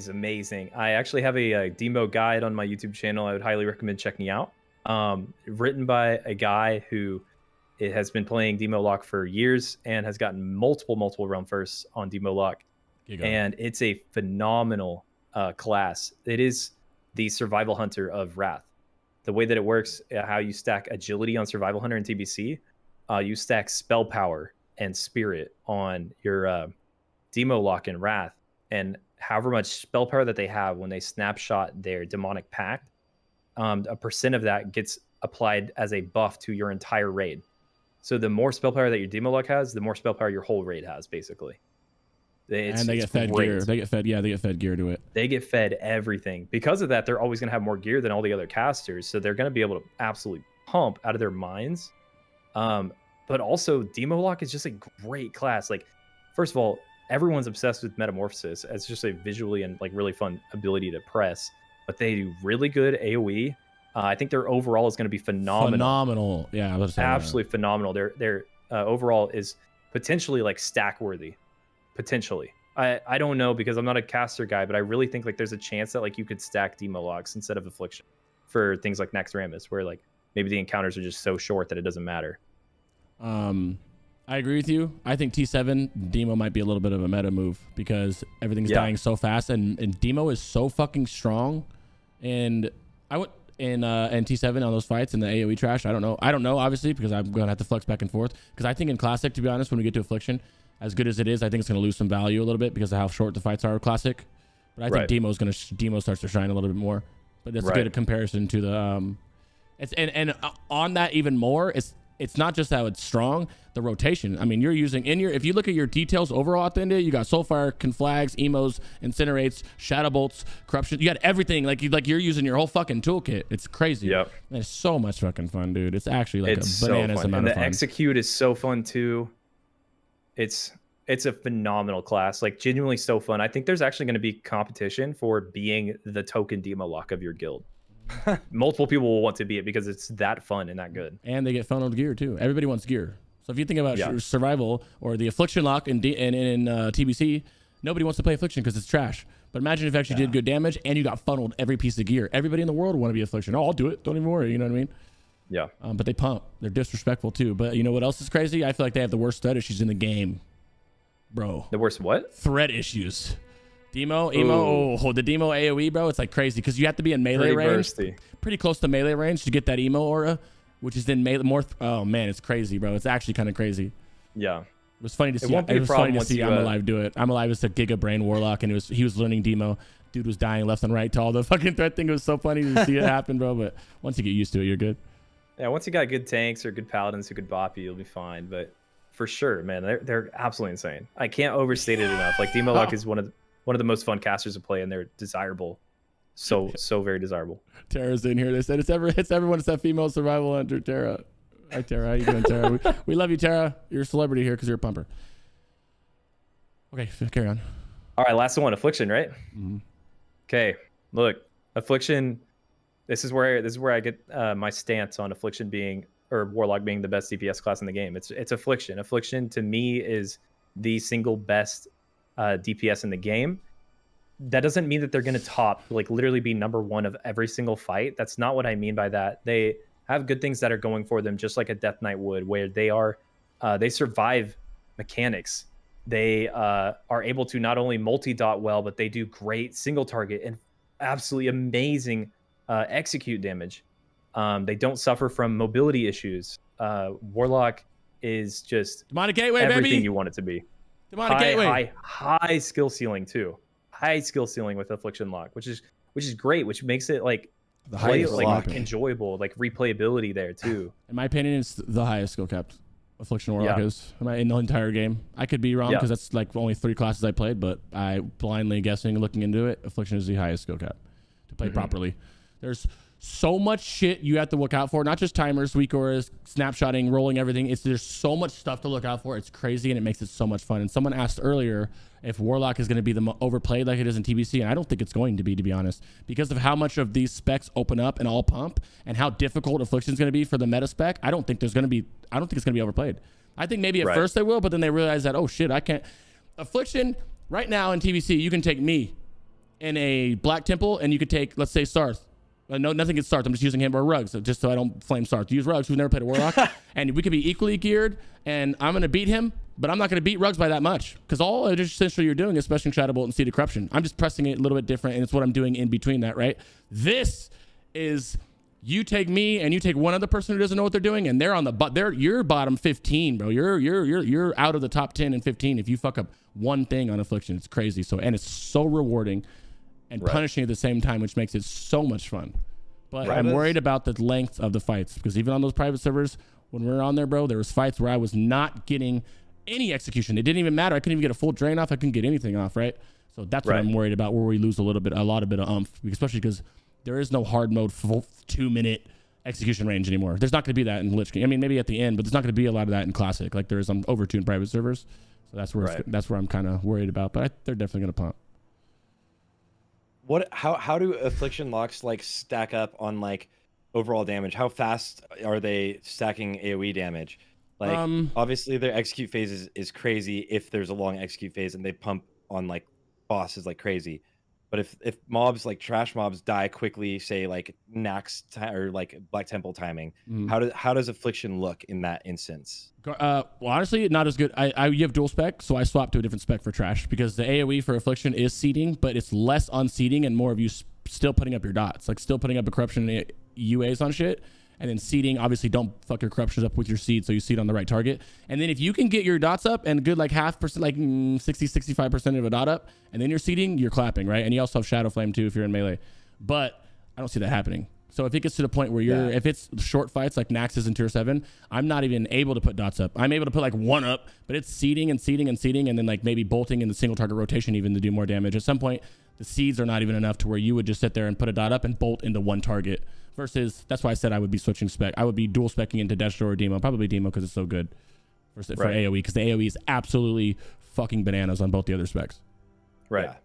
amazing. I actually have a demo guide on my YouTube channel. I would highly recommend checking out. Written by a guy who has been playing demo lock for years and has gotten multiple realm firsts on demo lock. And it's a phenomenal class. It is the survival hunter of Wrath. The way that it works, how you stack agility on survival hunter and TBC, you stack spell power and spirit on your demo lock in Wrath, and however much spell power that they have when they snapshot their demonic pact, a percent of that gets applied as a buff to your entire raid. So the more spell power that your demo lock has, the more spell power your whole raid has, basically. And they get fed gear. They get fed gear to it. They get fed everything. Because of that, they're always going to have more gear than all the other casters. So they're going to be able to absolutely pump out of their minds. But also, demo lock is just a great class. Like, first of all, everyone's obsessed with Metamorphosis. It's just a visually and like really fun ability to press. But they do really good AoE. I think their overall is going to be phenomenal. Yeah, I was saying absolutely phenomenal. Their overall is potentially like stack worthy. Potentially. I don't know because I'm not a caster guy, but I really think like there's a chance that like you could stack demo locks instead of Affliction for things like Naxxramas, where like maybe the encounters are just so short that it doesn't matter. I agree with you. I think T7 demo might be a little bit of a meta move because everything's dying so fast, and demo is so fucking strong. And I went in T7 on those fights in the AoE trash. I don't know obviously because I'm gonna have to flex back and forth because I think in Classic, to be honest, when we get to Affliction, as good as it is, I think it's going to lose some value a little bit because of how short the fights are of Classic. But I think demo starts to shine a little bit more. But that's a good comparison to the and on that even more, it's not just how it's strong, the rotation. I mean, you're using if you look at your details overall at the end of it, you got Soulfire, Conflags, Emos, Incinerates, Shadow Bolts, Corruption. You got everything. Like you're using your whole fucking toolkit. It's crazy. Yep. And it's so much fucking fun, dude. It's actually like it's a bananas so fun. amount of And fun. the execute is so fun too. It's a phenomenal class, like genuinely so fun. I think there's actually going to be competition for being the token demo lock of your guild. Multiple people will want to be it because it's that fun and that good. And they get funneled gear too. Everybody wants gear. So if you think about survival or the Affliction lock in TBC, nobody wants to play Affliction because it's trash. But imagine if you actually did good damage and you got funneled every piece of gear. Everybody in the world would want to be Affliction. Oh, I'll do it. Don't even worry. You know what I mean? Yeah. But they pump. They're disrespectful too. But you know what else is crazy? I feel like they have the worst threat issues in the game. Bro. The worst what? Threat issues. Demo, emo, the demo AoE, bro. It's like crazy because you have to be in melee range. Pretty close to melee range to get that emo aura, which is in melee more. Oh man, it's crazy, bro. It's actually kind of crazy. Yeah. It was funny to see. It was funny to see I'm Alive do it. I'm Alive is a Giga Brain Warlock, and he was learning demo. Dude was dying left and right to all the fucking threat thing. It was so funny to see it happen, bro. But once you get used to it, you're good. Yeah, once you got good tanks or good paladins who could bop you, you'll be fine. But for sure, man, they're absolutely insane. I can't overstate it enough. Like demo lock is one of the most fun casters to play, and they're desirable. So very desirable. Tara's in here. They said it's everyone except female survival hunter. Tara. Hi Tara, how you doing, Tara? we love you, Tara. You're a celebrity here because you're a pumper. Okay, carry on. All right, last one, Affliction, right? Mm-hmm. Okay, look, Affliction. This is where I get my stance on Affliction being or Warlock being the best DPS class in the game. It's Affliction. Affliction to me is the single best DPS in the game. That doesn't mean that they're going to top, like literally be number one of every single fight. That's not what I mean by that. They have good things that are going for them, just like a Death Knight would, where they survive mechanics. They are able to not only multi-dot well, but they do great single target and absolutely amazing execute damage. They don't suffer from mobility issues. Warlock is just Demonic Gateway, everything baby. you want it to be. Demonic Gateway. High skill ceiling too. High skill ceiling with Affliction lock, which is great, which makes it like The play highest, like enjoyable, like replayability there too. in my opinion, it's the highest skill capped Affliction Warlock is in the entire game. I could be wrong because that's like only 3 classes I played, but I blindly guessing, looking into it, Affliction is the highest skill cap to play properly. There's so much shit you have to look out for, not just timers, weak auras, snapshotting, rolling everything. There's so much stuff to look out for. It's crazy and it makes it so much fun. And someone asked earlier if Warlock is going to be the overplayed like it is in TBC, and I don't think it's going to be honest, because of how much of these specs open up and all pump and how difficult Affliction is going to be for the meta spec. I don't think it's going to be overplayed. I think maybe at first they will, but then they realize that, oh shit, I can't. Affliction right now in TBC, you can take me in a Black Temple and you could take, let's say, Sarth. No, nothing gets Sarth. I'm just using him or Rugs, just so I don't flame Sarth. Use Rugs, who's never played a Warlock, and we could be equally geared, and I'm going to beat him, but I'm not going to beat Rugs by that much, because all essentially you're doing is specing Shadow Bolt and Seed of Corruption. I'm just pressing it a little bit different, and it's what I'm doing in between that, right? This is, you take me, and you take one other person who doesn't know what they're doing, and they're on the you're bottom 15, bro. You're out of the top 10 and 15 if you fuck up one thing on Affliction. It's crazy. So, and it's so rewarding and punishing at the same time, which makes it so much fun. But I'm worried about the length of the fights, because even on those private servers, when we were on there, bro, there was fights where I was not getting any execution. It didn't even matter. I couldn't even get a full drain off. I couldn't get anything off, right? So that's what I'm worried about, where we lose a lot of bit of umph, especially because there is no hard mode 2-minute execution range anymore. There's not going to be that in Lich King. I mean, maybe at the end, but there's not going to be a lot of that in Classic, like there is on overtuned private servers. So that's where I'm kind of worried about. But they're definitely going to pump. How do Affliction locks like stack up on like overall damage? How fast are they stacking AoE damage? Like obviously their execute phase is crazy if there's a long execute phase, and they pump on like bosses like crazy. But if mobs, like trash mobs, die quickly, say like Nax or like Black Temple timing, how does Affliction look in that instance? Well, honestly, not as good. You have dual spec, so I swapped to a different spec for trash, because the AoE for Affliction is seeding, but it's less on seeding and more of you still putting up your dots, like still putting up a corruption UAs on shit. And then seeding, obviously don't fuck your corruptions up with your seed, so you seed on the right target. And then if you can get your dots up and good like 0.5%, like 60-65% of a dot up, and then you're seeding, you're clapping, right? And you also have Shadow Flame too if you're in melee. But I don't see that happening. So if it gets to the point where if it's short fights like Nax is in tier 7, I'm not even able to put dots up. I'm able to put like 1 up, but it's seeding and seeding and seeding, and then like maybe bolting in the single target rotation even to do more damage. At some point, the seeds are not even enough to where you would just sit there and put a dot up and bolt into one target. Versus, that's why I said I would be switching spec. I would be dual specking into Destro or Demo. Probably Demo because it's so good for AoE, because the AoE is absolutely fucking bananas on both the other specs. Right. Yeah.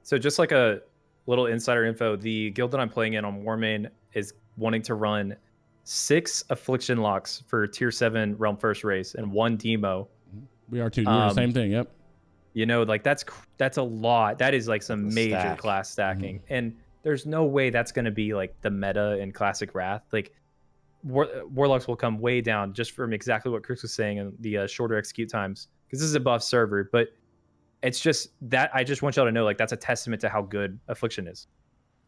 So just like a little insider info, the guild that I'm playing in on Warmane is wanting to run 6 Affliction locks for tier 7 Realm First race and 1 Demo. We are too. We're the same thing. Yep. You know, like that's a lot. That is like some major class stacking. And there's no way that's going to be like the meta in Classic Wrath. Like Warlocks will come way down just from exactly what Crix was saying and the shorter execute times, because this is a buff server. But it's just that I just want y'all to know, like, that's a testament to how good Affliction is.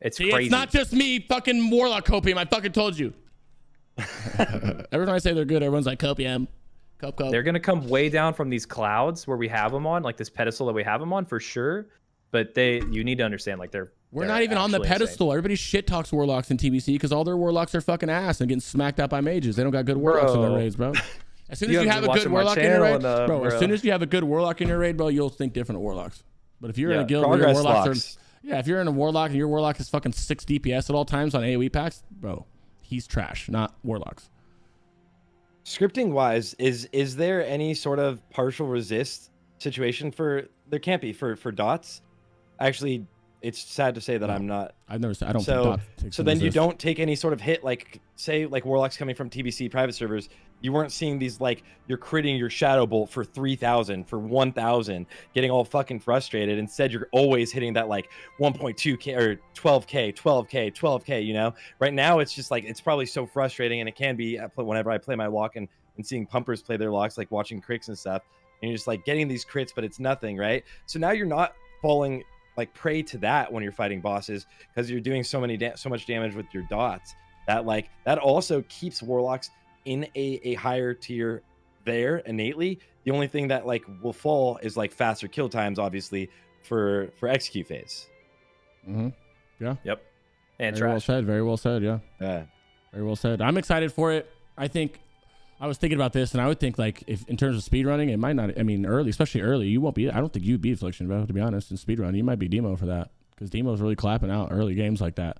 It's crazy. It's not just me, fucking Warlock copium. I fucking told you. Every time I say they're good, everyone's like, copium. Cop. They're going to come way down from these clouds where we have them on, like this pedestal that we have them on for sure. But you need to understand, like we're not even on the pedestal. Everybody shit talks Warlocks in TBC because all their Warlocks are fucking ass and getting smacked out by mages. They don't got good Warlocks in their raids, bro. As soon as you have a good Warlock in your raid, bro, as soon as you have a good Warlock in your raid, bro, you'll think different of Warlocks. But if you're in a guild where your Warlocks if you're in a Warlock and your Warlock is fucking 6 DPS at all times on AoE packs, bro, he's trash, not Warlocks. Scripting wise, is there any sort of partial resist situation there can't be for dots? Actually, it's sad to say that I'm not. I don't think dots so then resist. You don't take any sort of hit, like say like Warlocks coming from TBC private servers. You weren't seeing these, like, you're critting your Shadow Bolt for 3,000, for 1,000, getting all fucking frustrated. Instead, you're always hitting that, like, 1.2K or 12K, you know? Right now, it's just, like, it's probably so frustrating, and it can be whenever I play my lock and seeing pumpers play their locks, like watching Crix and stuff, and you're just, like, getting these crits, but it's nothing, right? So now you're not falling, like, prey to that when you're fighting bosses, because you're doing so much damage with your dots, that, like, that also keeps Warlocks in a higher tier there innately. The only thing that like will fall is like faster kill times, obviously, for execute phase. Yeah. Yep. And Very well trash. said. Very well said. Yeah. Yeah. Very well said. I'm excited for it. I think I was thinking about this, and I would think like if in terms of speed running, it might not. I mean, early, especially early, you won't be. I don't think you'd beat Affliction, bro. To be honest, in speed run, you might be Demo for that because Demo's really clapping out early games like that.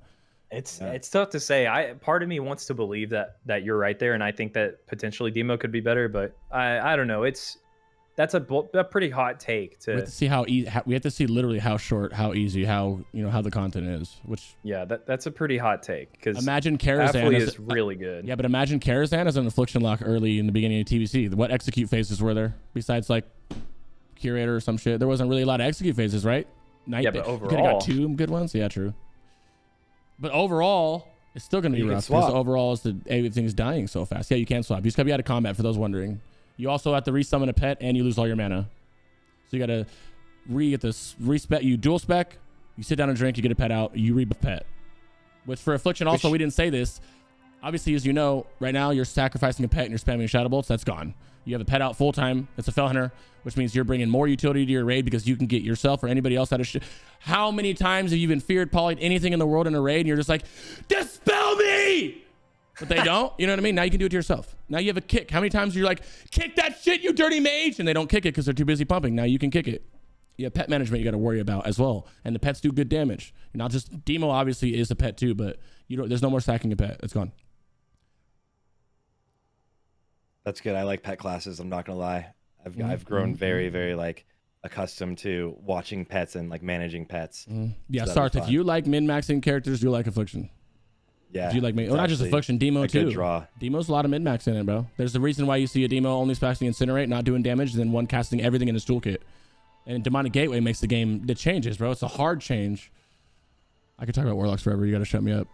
It's tough to say. Part of me wants to believe that you're right there, and I think that potentially Demo could be better, but I don't know. That's a pretty hot take to. We have to see how easy. We have to see literally how short, how easy, how how the content is. Which that's a pretty hot take because imagine Karazhan is really good. Yeah, but imagine Karazhan as an Affliction lock early in the beginning of TBC. What execute phases were there besides like Curator or some shit? There wasn't really a lot of execute phases, right? But you overall, could have got 2 good ones. Yeah, true. But overall, it's still going to be rough because overall everything's dying so fast. Yeah, you can swap. You just got to be out of combat for those wondering. You also have to resummon a pet and you lose all your mana. So you got to get this respec. You dual spec, you sit down and drink, you get a pet out, you rebuff pet. Which for Affliction also, we didn't say this. Obviously, as you know, right now you're sacrificing a pet and you're spamming Shadow Bolts. That's gone. You have a pet out full time. It's a Fell Hunter, which means you're bringing more utility to your raid because you can get yourself or anybody else out of shit. How many times have you been feared, polyed anything in the world in a raid and you're just like, dispel me! But they don't. You know what I mean? Now you can do it to yourself. Now you have a kick. How many times are you like, kick that shit, you dirty mage? And they don't kick it because they're too busy pumping. Now you can kick it. You have pet management you got to worry about as well. And the pets do good damage. Not just Demo obviously is a pet too, but there's no more sacking a pet. It's gone. That's good. I like pet classes. I'm not gonna lie. I've grown very, very like accustomed to watching pets and like managing pets. Yeah, So Sarth, if you like min-maxing characters, you like Affliction. Yeah. If you like me, not just Affliction, Demo too. Draw. Demo's a lot of min-max in it, bro. There's a reason why you see a Demo only smashing Incinerate, not doing damage, then one casting everything in his toolkit. And Demonic Gateway makes the game, it changes, bro. It's a hard change. I could talk about Warlocks forever. You got to shut me up.